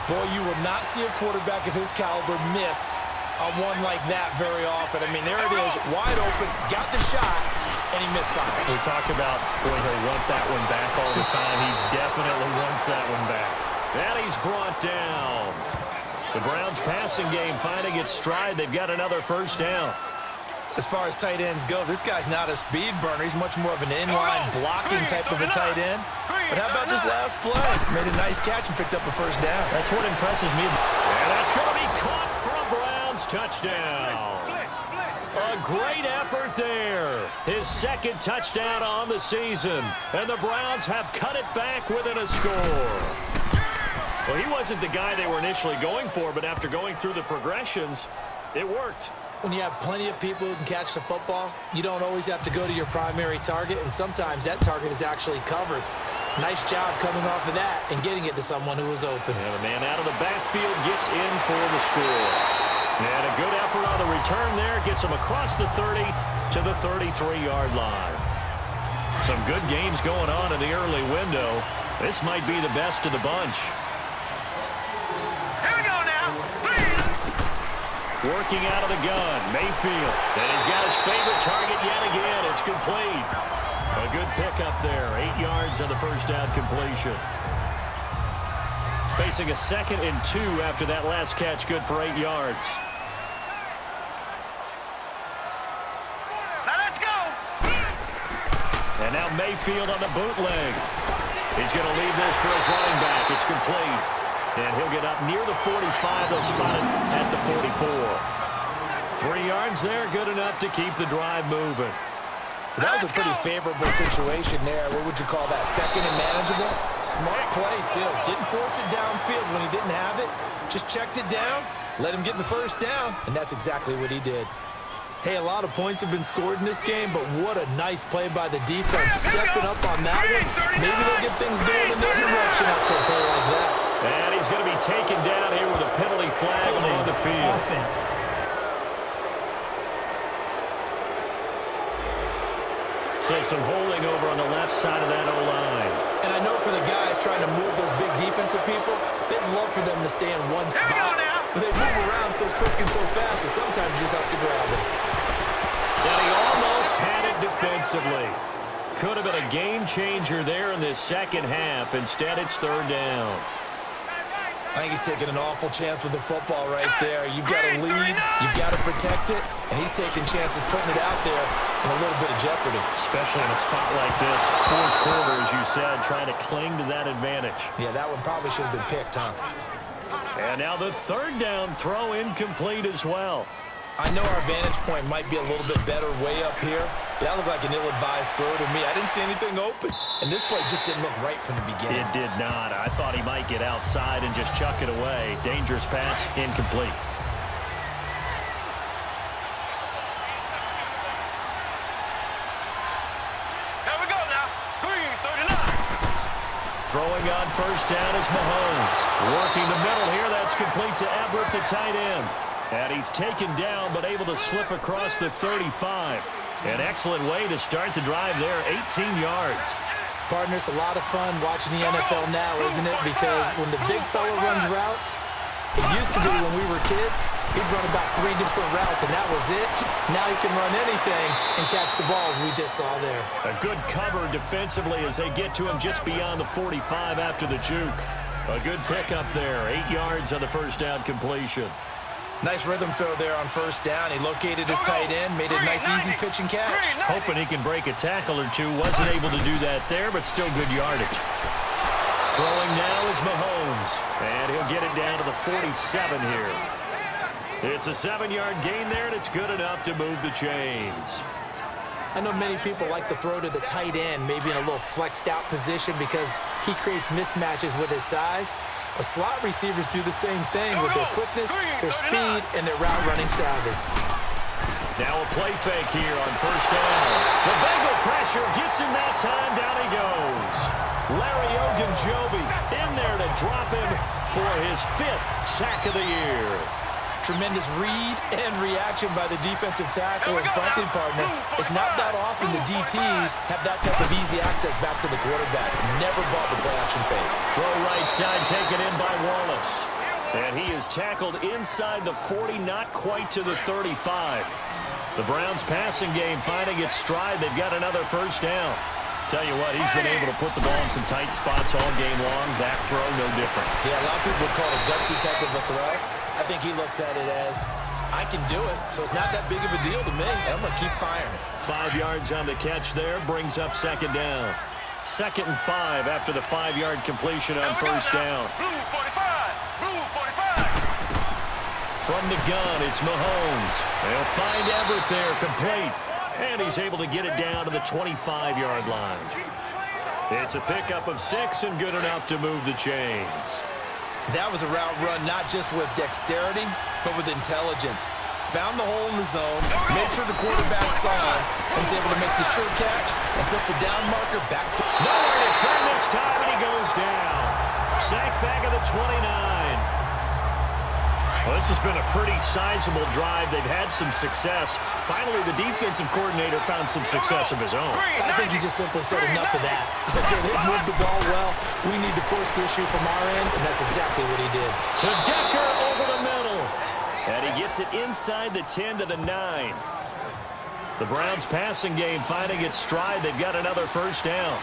Boy, you will not see a quarterback of his caliber miss a one like that very often. I mean, there it is, wide open, got the shot, and he misfired. We talk about, boy, he'll want that one back all the time. He definitely wants that one back. And he's brought down. The Browns passing game finding its stride. They've got another first down. As far as tight ends go, this guy's not a speed burner. He's much more of an inline blocking type of a tight end. But how about this last play? Made a nice catch and picked up a first down. That's what impresses me. And that's going to be caught for a Browns touchdown. A great effort there. His second touchdown on the season. And the Browns have cut it back within a score. Well, he wasn't the guy they were initially going for, but after going through the progressions, it worked. When you have plenty of people who can catch the football, you don't always have to go to your primary target, and sometimes that target is actually covered. Nice job coming off of that and getting it to someone who was open. And the man out of the backfield gets in for the score. And a good effort on the return there gets him across the 30 to the 33-yard line. Some good games going on in the early window. This might be the best of the bunch. Working out of the gun, Mayfield. And he's got his favorite target yet again. It's complete. A good pickup there. 8 yards on the first down completion. Facing a 2nd and 2 after that last catch. Good for 8 yards. Now let's go. And now Mayfield on the bootleg. He's going to leave this for his running back. It's complete. And he'll get up near the 45. They'll spot it at the 44. 3 yards there, good enough to keep the drive moving. That was a pretty favorable situation there. What would you call that? 2nd and manageable? Smart play, too. Didn't force it downfield when he didn't have it. Just checked it down, let him get the first down, and that's exactly what he did. Hey, a lot of points have been scored in this game, but what a nice play by the defense. Stepping up on that one. Maybe they'll get things going in their direction after a play like that. And he's going to be taken down here with a penalty flag on the field. Offense. So some holding over on the left side of that O-line. And I know for the guys trying to move those big defensive people, they'd love for them to stay in one spot. But they move around so quick and so fast that sometimes you just have to grab them. And he almost had it defensively. Could have been a game changer there in this second half. Instead, it's 3rd down. I think he's taking an awful chance with the football right there. You've got to lead, you've got to protect it, and he's taking chances putting it out there in a little bit of jeopardy. Especially in a spot like this, 4th quarter, as you said, trying to cling to that advantage. Yeah, that one probably should have been picked, huh? And now the 3rd down throw incomplete as well. I know our vantage point might be a little bit better way up here, but that looked like an ill-advised throw to me. I didn't see anything open, and this play just didn't look right from the beginning. It did not. I thought he might get outside and just chuck it away. Dangerous pass, incomplete. Here we go now. Green 39. Throwing on first down is Mahomes. Working the middle here. That's complete to Everett, the tight end. And he's taken down but able to slip across the 35. An excellent way to start the drive there, 18 yards. Partner, it's a lot of fun watching the NFL now, isn't it? Because when the big fella runs routes, It used to be when we were kids, he'd run about 3 different routes, and that was it. Now he can run anything and catch the balls we just saw there. A good cover defensively as they get to him just beyond the 45 after the juke. A good pickup there, 8 yards on the first down completion. Nice rhythm throw there on first down. He located his tight end, made a nice easy pitch and catch. Hoping he can break a tackle or two. Wasn't able to do that there, but still good yardage. Throwing now is Mahomes, and he'll get it down to the 47 here. It's a 7-yard gain there, and it's good enough to move the chains. I know many people like to throw to the tight end, maybe in a little flexed out position because he creates mismatches with his size. But slot receivers do the same thing with their quickness, their speed, and their route running savvy. Now a play fake here on first down. The Bengal pressure gets him that time. Down he goes. Larry Ogunjobi in there to drop him for his 5th sack of the year. Tremendous read and reaction by the defensive tackle, and frankly, partner, it's not that often the DTs have that type of easy access back to the quarterback. Never bought the play-action fake. Throw right side taken in by Wallace. And he is tackled inside the 40, not quite to the 35. The Browns passing game finding its stride. They've got another first down. Tell you what, he's been able to put the ball in some tight spots all game long. That throw, no different. Yeah, a lot of people would call it a gutsy type of a throw. I think he looks at it as, I can do it, so it's not that big of a deal to me, and I'm going to keep firing. 5 yards on the catch there, brings up second down. 2nd and 5 after the 5-yard completion on first down. Blue 45! Blue 45! From the gun, it's Mahomes. They'll find Everett there, complete. And he's able to get it down to the 25-yard line. It's a pickup of 6 and good enough to move the chains. That was a route run not just with dexterity, but with intelligence. Found the hole in the zone, made sure the quarterback saw it, and was able to make the sure catch and flip the down marker back to... Nowhere to turn this time, and he goes down. Sack back of the 29. Well, this has been a pretty sizable drive. They've had some success. Finally, the defensive coordinator found some success of his own. I think he just simply said enough of that. Okay, they've moved the ball well. We need to force the issue from our end, and that's exactly what he did. To Decker over the middle. And he gets it inside the 10 to the 9. The Browns passing game finding its stride. They've got another first down.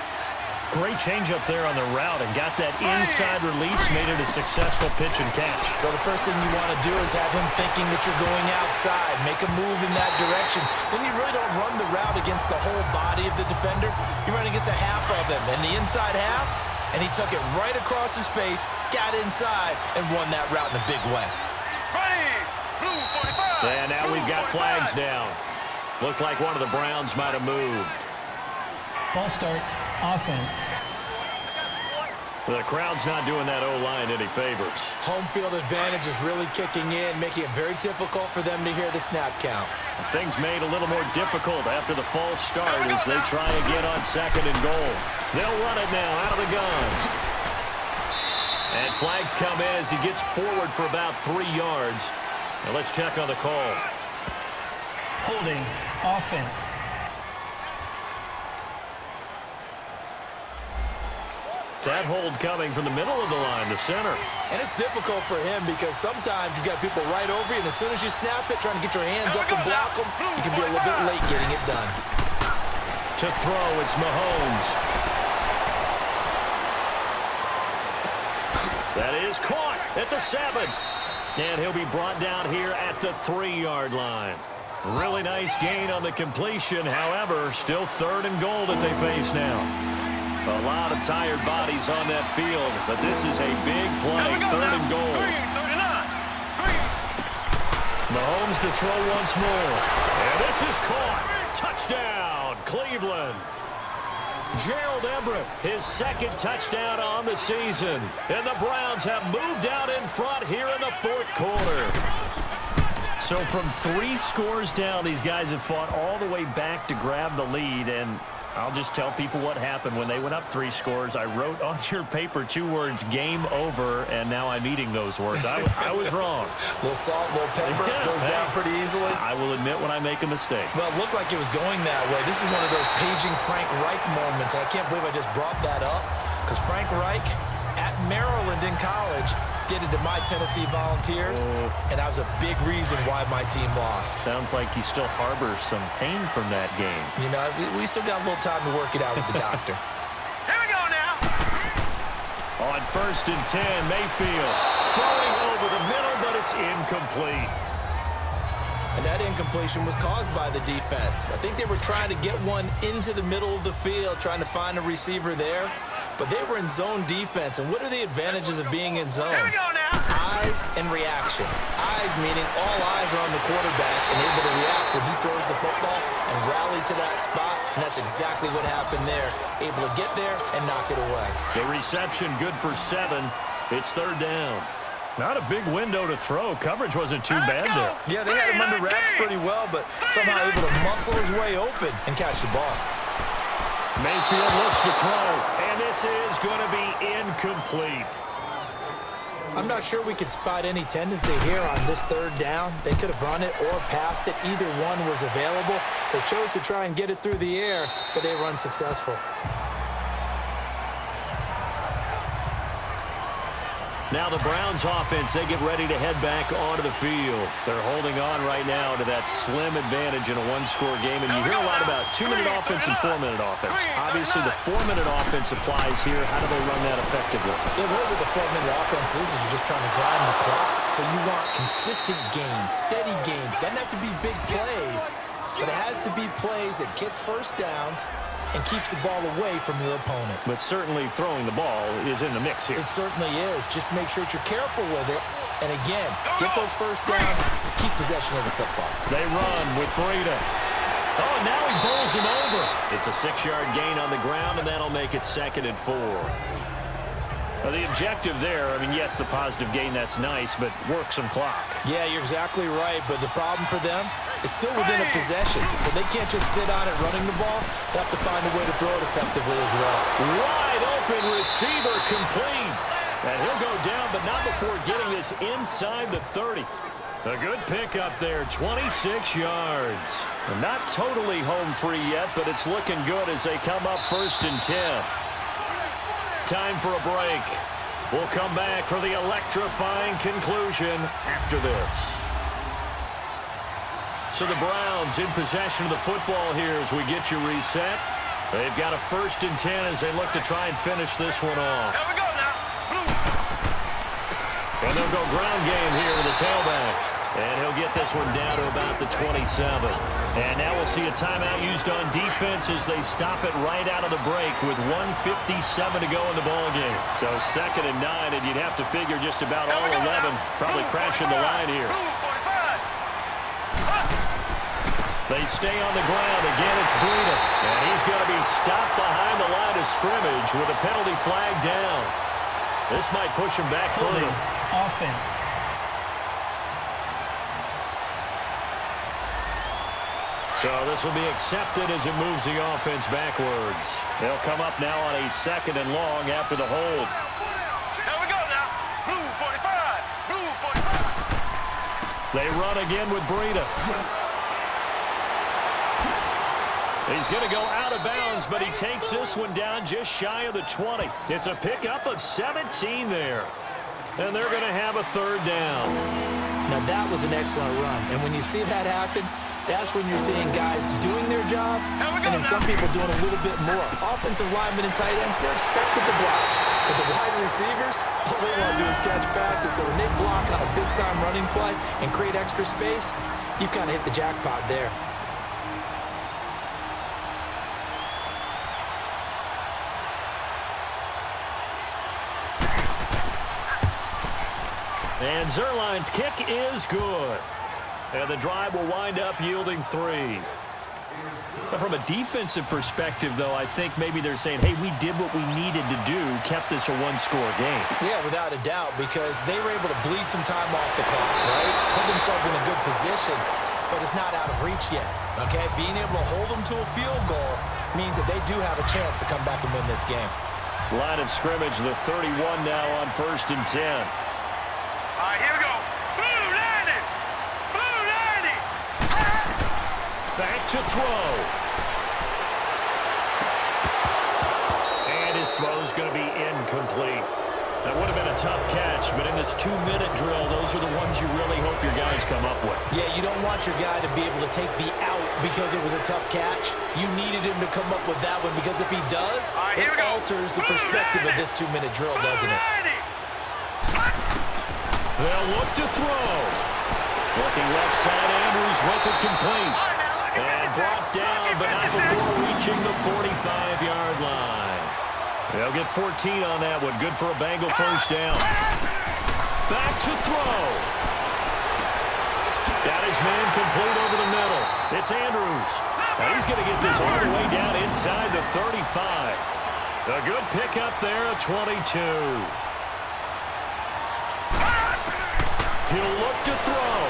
Great change up there on the route and got that inside release, made it a successful pitch and catch. So the first thing you want to do is have him thinking that you're going outside, make a move in that direction. Then you really don't run the route against the whole body of the defender. You run against a half of him, and the inside half, and he took it right across his face, got inside, and won that route in a big way. Ready! Blue 45! And now we've got flags down. Looked like one of the Browns might have moved. False start, offense. The crowd's not doing that O-line any favors. Home field advantage is really kicking in, making it very difficult for them to hear the snap count. Things made a little more difficult after the false start as they try again on 2nd and goal. They'll run it now out of the gun. And flags come in as he gets forward for about 3 yards. Now let's check on the call. Holding, offense. That hold coming from the middle of the line, the center. And it's difficult for him because sometimes you've got people right over you, and as soon as you snap it, trying to get your hands up and block them, you can be a little bit late getting it done. To throw, it's Mahomes. That is caught at the 7. And he'll be brought down here at the 3-yard line. Really nice gain on the completion. However, still 3rd and goal that they face now. A lot of tired bodies on that field, but this is a big play. 3rd and goal. Mahomes to throw once more. And this is caught. Touchdown, Cleveland. Gerald Everett, his 2nd touchdown on the season. And the Browns have moved out in front here in the 4th quarter. So from 3 scores down, these guys have fought all the way back to grab the lead, and I'll just tell people what happened when they went up 3 scores. I wrote on your paper 2 words, game over, and now I'm eating those words. I was wrong. A little salt, a little pepper, goes down pretty easily. I will admit when I make a mistake. Well, it looked like it was going that way. This is one of those paging Frank Reich moments, and I can't believe I just brought that up because Frank Reich at Maryland in college did it to my Tennessee Volunteers, and that was a big reason why my team lost. Sounds like you still harbor some pain from that game. You know, we still got a little time to work it out with the doctor. Here we go now. On 1st and 10, Mayfield throwing over the middle, but it's incomplete. And that incompletion was caused by the defense. I think they were trying to get one into the middle of the field, trying to find a receiver there. But they were in zone defense. And what are the advantages of being in zone? Here we go now. Eyes and reaction. Eyes meaning all eyes are on the quarterback and able to react when he throws the football and rally to that spot. And that's exactly what happened there. Able to get there and knock it away. The reception good for 7. It's 3rd down. Not a big window to throw. Coverage wasn't too bad there. Yeah, they had him under wraps pretty well, but somehow able to muscle his way open and catch the ball. Mayfield looks to throw, and this is going to be incomplete. I'm not sure we could spot any tendency here on this 3rd down. They could have run it or passed it. Either one was available. They chose to try and get it through the air, but they were unsuccessful. Now the Browns offense, they get ready to head back onto the field. They're holding on right now to that slim advantage in a one-score game. And you hear a lot about 2-minute offense and 4-minute offense. Obviously, the 4-minute offense applies here. How do they run that effectively? Yeah, really what the 4-minute offense is you're just trying to grind the clock. So you want consistent gains, steady gains. Doesn't have to be big plays, but it has to be plays that gets first downs and keeps the ball away from your opponent. But certainly throwing the ball is in the mix here. It certainly is. Just make sure that you're careful with it. And again, get those first downs, keep possession of the football. They run with Breida. Oh, now he bowls him over. It's a 6-yard gain on the ground, and that'll make it 2nd and 4. Well, the objective there, I mean, yes, the positive gain, that's nice, but work some clock. Yeah, you're exactly right, but the problem for them is still within a possession, so they can't just sit on it running the ball. They have to find a way to throw it effectively as well. Wide open receiver complete. And he'll go down, but not before getting this inside the 30. A good pickup there, 26 yards. And not totally home free yet, but it's looking good as they come up 1st and 10. Time for a break. We'll come back for the electrifying conclusion after this. So the Browns in possession of the football here as we get you reset. They've got a 1st and 10 as they look to try and finish this one off. Here we go now. Blue. And they'll go ground game here with the tailback. And he'll get this one down to about the 27. And now we'll see a timeout used on defense as they stop it right out of the break with 1:57 to go in the ballgame. So 2nd and 9, and you'd have to figure just about all 11 probably crashing the line here. They stay on the ground. Again, it's Breida. And he's going to be stopped behind the line of scrimmage with a penalty flag down. This might push him back further. Offense. So this will be accepted as it moves the offense backwards. They'll come up now on a 2nd and long after the hold. Here we go now. Blue 45. Blue 45. They run again with Breida. He's going to go out of bounds, but he takes this one down just shy of the 20. It's a pickup of 17 there. And they're going to have a 3rd down. Now that was an excellent run. And when you see that happen, that's when you're seeing guys doing their job and then some people doing a little bit more. Offensive linemen and tight ends, they're expected to block. But the wide receivers, all they want to do is catch passes. So when they block on a big-time running play and create extra space, you've kind of hit the jackpot there. And Zerline's kick is good. And the drive will wind up yielding 3. But from a defensive perspective, though, I think maybe they're saying, hey, we did what we needed to do, kept this a one-score game. Yeah, without a doubt, because they were able to bleed some time off the clock, right? Put themselves in a good position, but it's not out of reach yet, okay? Being able to hold them to a field goal means that they do have a chance to come back and win this game. Line of scrimmage, the 31 now on 1st and 10. All right, here we go. Blue 90. Blue 90. Back to throw. And his throw is going to be incomplete. That would have been a tough catch, but in this 2-minute drill, those are the ones you really hope your guys come up with. Yeah, you don't want your guy to be able to take the out because it was a tough catch. You needed him to come up with that one because if he does, it alters the perspective of this 2-minute drill, doesn't it? They'll look to throw. Looking left side, Andrews with it complete. And brought down, but not before reaching the 45-yard line. They'll get 14 on that one. Good for a Bengal first down. Back to throw. Got his man complete over the middle. It's Andrews. Now he's going to get this all the way down inside the 35. A good pickup there, a 22. He'll look to throw.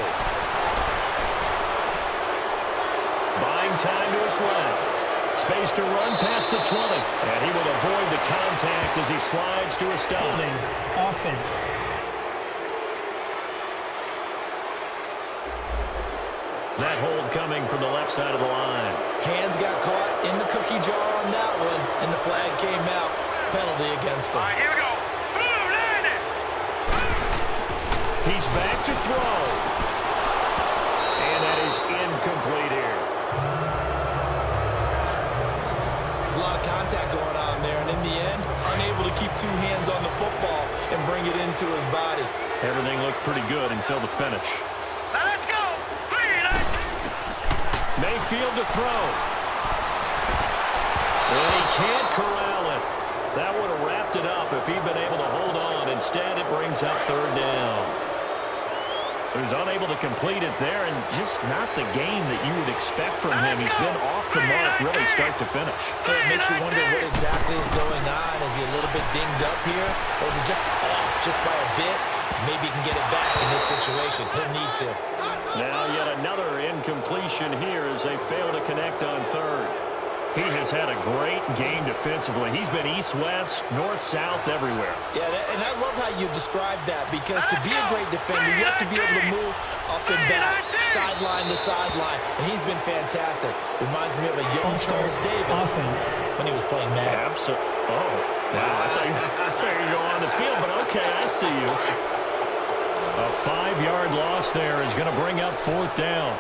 Buying time to his left. Space to run past the 20. And he will avoid the contact as he slides to a stop. Holding. Offense. That hold coming from the left side of the line. Hands got caught in the cookie jar on that one, and the flag came out. Penalty against him. All right, here we go. Blue, landing. He's back to throw. And that is incomplete here. There's a lot of contact going on there, and in the end, unable to keep two hands on the football and bring it into his body. Everything looked pretty good until the finish. Now let's go. Mayfield to throw. And he can't corral it. That would have wrapped it up if he'd been able to hold on. Instead, it brings up third down. So he's unable to complete it there, and just not the game that you would expect from him. He's been off the mark really start to finish. It makes you wonder what exactly is going on. Is he a little bit dinged up here, or is he just off just by a bit? Maybe he can get it back in this situation. He'll need to. Now yet another incompletion here as they fail to connect on third. He has had a great game defensively. He's been east-west, north-south, everywhere. Yeah, and I love how you described that because to be a great defender, you have to be able to move up and back, sideline to sideline, and he's been fantastic. Reminds me of a young Charles Davis when he was playing Madden. Absolutely. Oh, wow. I thought you were go on the field, but okay, I see you. A 5-yard loss there is going to bring up fourth down.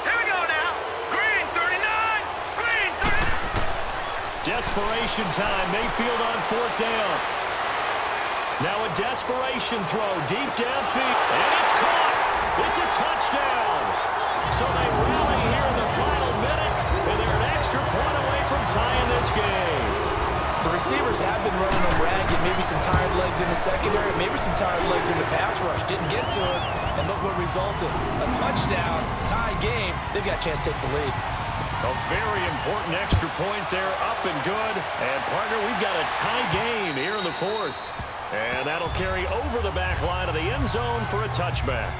Here we go now. Green 39. Green 39. Desperation time. Mayfield on fourth down. Now a desperation throw deep downfield. And it's caught. It's a touchdown. So they rally here in the final minute, and they're an extra point away from tying this game. The receivers have been running them ragged. Maybe some tired legs in the secondary, maybe some tired legs in the pass rush. Didn't get to it, and look what resulted. A touchdown, tie game. They've got a chance to take the lead. A very important extra point there, up and good. And, partner, we've got a tie game here in the fourth. And that'll carry over the back line of the end zone for a touchback.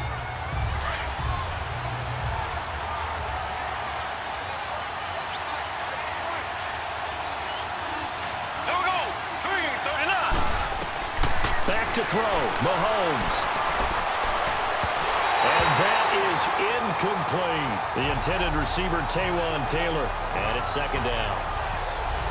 To throw, Mahomes. And that is incomplete. The intended receiver, Taywan Taylor. And it's second down.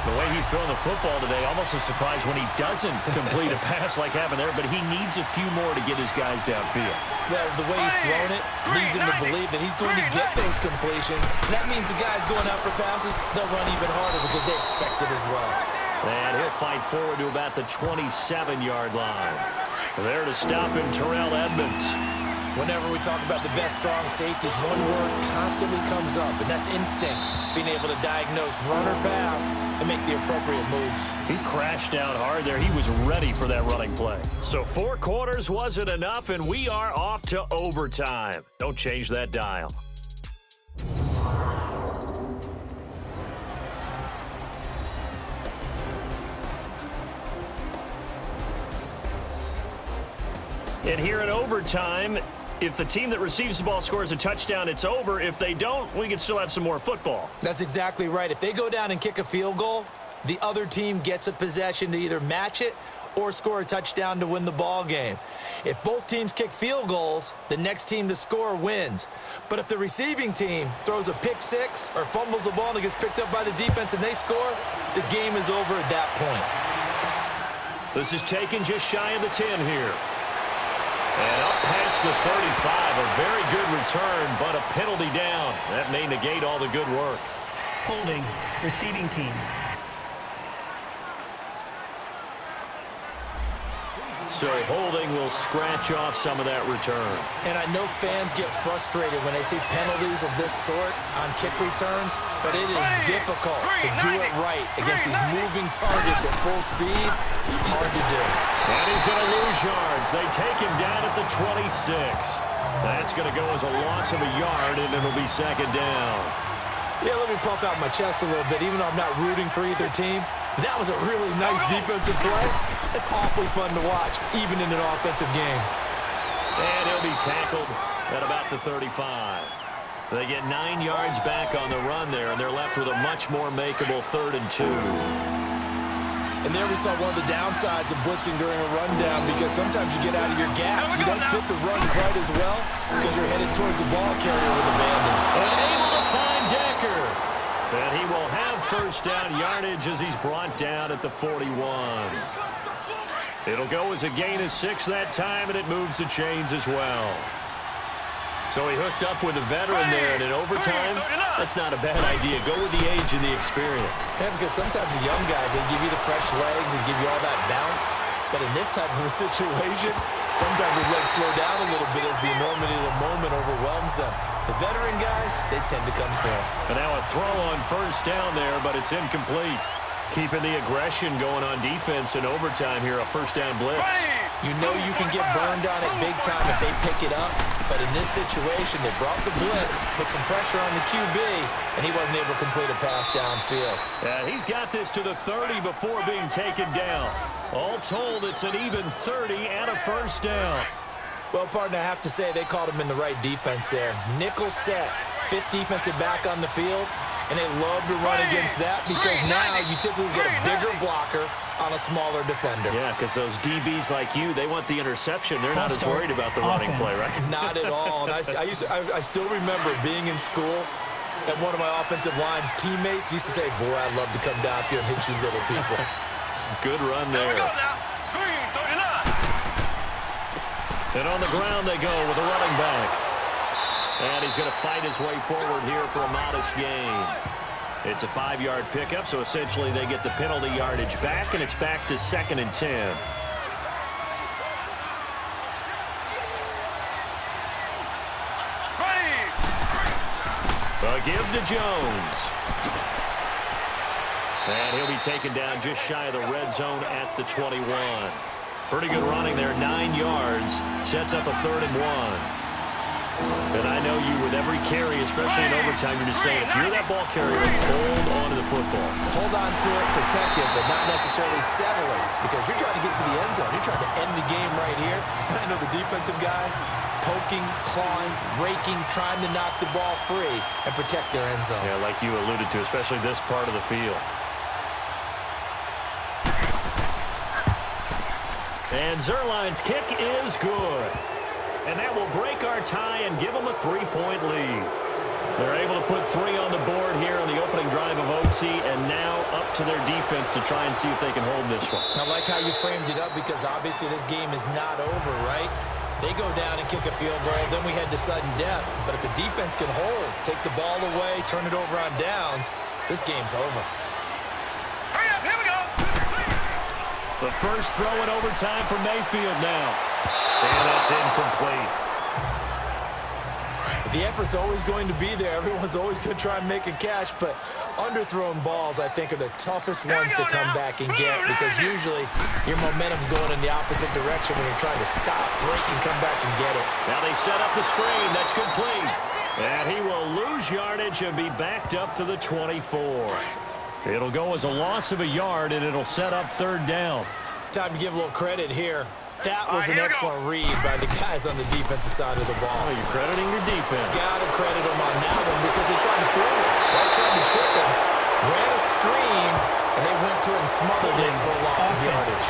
The way he's throwing the football today, almost a surprise when he doesn't complete a pass like happened there, but he needs a few more to get his guys downfield. Well, the way he's thrown it leads him to believe that he's going to get those completions. And that means the guys going out for passes, they'll run even harder because they expect it as well. And he'll fight forward to about the 27-yard line. There to stop him, Terrell Edmonds. Whenever we talk about the best strong safeties, one word constantly comes up, and that's instincts. Being able to diagnose run or pass and make the appropriate moves. He crashed down hard there. He was ready for that running play. So 4 quarters wasn't enough, and we are off to overtime. Don't change that dial. And here in overtime, if the team that receives the ball scores a touchdown, it's over. If they don't, we can still have some more football. That's exactly right. If they go down and kick a field goal, the other team gets a possession to either match it or score a touchdown to win the ball game. If both teams kick field goals, the next team to score wins. But if the receiving team throws a pick six or fumbles the ball and it gets picked up by the defense and they score, the game is over at that point. This is taken just shy of the 10 here. And up past the 35, a very good return, but a penalty down. That may negate all the good work. Holding, receiving team. So holding will scratch off some of that return. And I know fans get frustrated when they see penalties of this sort on kick returns, but it is difficult to do it right against these moving targets at full speed. Hard to do. And he's going to lose yards. They take him down at the 26. That's going to go as a loss of a yard, and it'll be second down. Yeah, let me pump out my chest a little bit, even though I'm not rooting for either team. That was a really nice defensive play. It's awfully fun to watch, even in an offensive game. And he'll be tackled at about the 35. They get 9 yards back on the run there, and they're left with a much more makeable 3rd and 2. And there we saw one of the downsides of blitzing during a rundown, because sometimes you get out of your gaps. You don't fit the run quite as well because you're headed towards the ball carrier with abandon. And able to find Decker. And he will have first down yardage as he's brought down at the 41. It'll go as a gain of 6 that time, and it moves the chains as well. So he hooked up with a veteran there, and in overtime, that's not a bad idea. Go with the age and the experience. Yeah, because sometimes the young guys, they give you the fresh legs and give you all that bounce. But in this type of a situation, sometimes his legs slow down a little bit as the enormity of the moment overwhelms them. The veteran guys, they tend to come through. And now a throw on first down there, but it's incomplete. Keeping the aggression going on defense in overtime here, a first down blitz. You know you can get burned on it big time if they pick it up, but in this situation, they brought the blitz, put some pressure on the QB, and he wasn't able to complete a pass downfield. Yeah, he's got this to the 30 before being taken down. All told, it's an even 30 and a first down. Well, partner, I have to say they called him in the right defense there. Nickel set, 5th defensive back on the field. And they love to run against that because now you typically get a bigger blocker on a smaller defender. Yeah, because those DBs like you, they want the interception. They're not as worried about the running play, right? Not at all. And I still remember being in school, and one of my offensive line teammates used to say, boy, I'd love to come downfield and hit you little people. Good run there. And on the ground they go with a running back. And he's going to fight his way forward here for a modest gain. It's a 5-yard pickup, so essentially they get the penalty yardage back, and it's back to 2nd and 10. A give to Jones. And he'll be taken down just shy of the red zone at the 21. Pretty good running there, 9 yards. Sets up a 3rd and 1. And I know you, with every carry, especially in overtime, you're just saying, if you're that ball carrier, hold on to the football. Hold on to it, protect it, but not necessarily settle it, because you're trying to get to the end zone. You're trying to end the game right here. And I know the defensive guys poking, clawing, raking, trying to knock the ball free and protect their end zone. Yeah, like you alluded to, especially this part of the field. And Zerline's kick is good. And that will break our tie and give them a 3-point lead. They're able to put 3 on the board here on the opening drive of OT, and now up to their defense to try and see if they can hold this one. I like how you framed it up, because obviously this game is not over, right? They go down and kick a field goal, then we head to sudden death. But if the defense can hold, take the ball away, turn it over on downs, this game's over. Hurry up, here we go. The first throw in overtime for Mayfield now. And that's incomplete. The effort's always going to be there. Everyone's always going to try and make a catch, but underthrown balls, I think, are the toughest ones to come back and get, because usually your momentum's going in the opposite direction when you're trying to stop, break, and come back and get it. Now they set up the screen. That's complete. And he will lose yardage and be backed up to the 24. It'll go as a loss of a yard, and it'll set up 3rd down. Time to give a little credit here. That was an excellent read by the guys on the defensive side of the ball. Oh, you're crediting your defense. Got to credit them on that one, because they tried to fool him. Right, tried to trick him. Ran a screen, and they went to it and smothered it for a loss of yardage.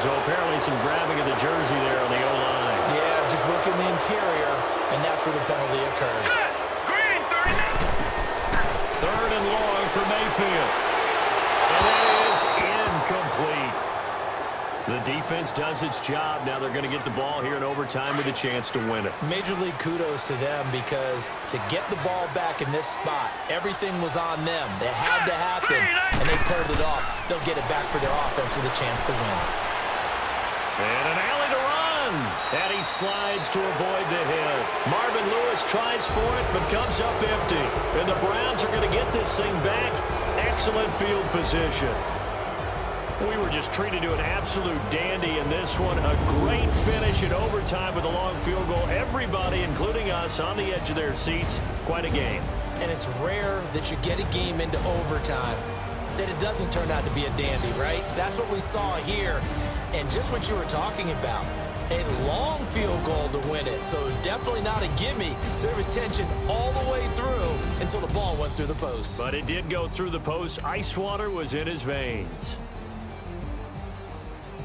So apparently some grabbing of the jersey there on the O-line. Yeah, just look in the interior, and that's where the penalty occurred. Set. Green, 39. Third and long for Mayfield. And that is incomplete. The defense does its job. Now they're going to get the ball here in overtime with a chance to win it. Major league kudos to them because to get the ball back in this spot, everything was on them. It had to happen, and they pulled it off. They'll get it back for their offense with a chance to win. And an alley to run. And he slides to avoid the hit. Marvin Lewis tries for it, but comes up empty. And the Browns are going to get this thing back. Excellent field position. We were just treated to an absolute dandy in this one. A great finish in overtime with a long field goal. Everybody, including us, on the edge of their seats. Quite a game. And it's rare that you get a game into overtime that it doesn't turn out to be a dandy, right? That's what we saw here. And just what you were talking about, a long field goal to win it. So definitely not a gimme. So there was tension all the way through until the ball went through the post. But it did go through the post. Ice water was in his veins.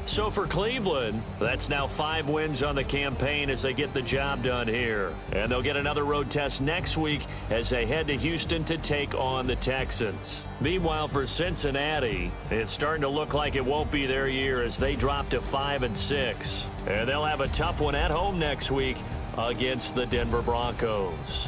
So for Cleveland, that's now 5 wins on the campaign as they get the job done here. And they'll get another road test next week as they head to Houston to take on the Texans. Meanwhile, for Cincinnati, it's starting to look like it won't be their year as they drop to 5-6. And they'll have a tough one at home next week against the Denver Broncos.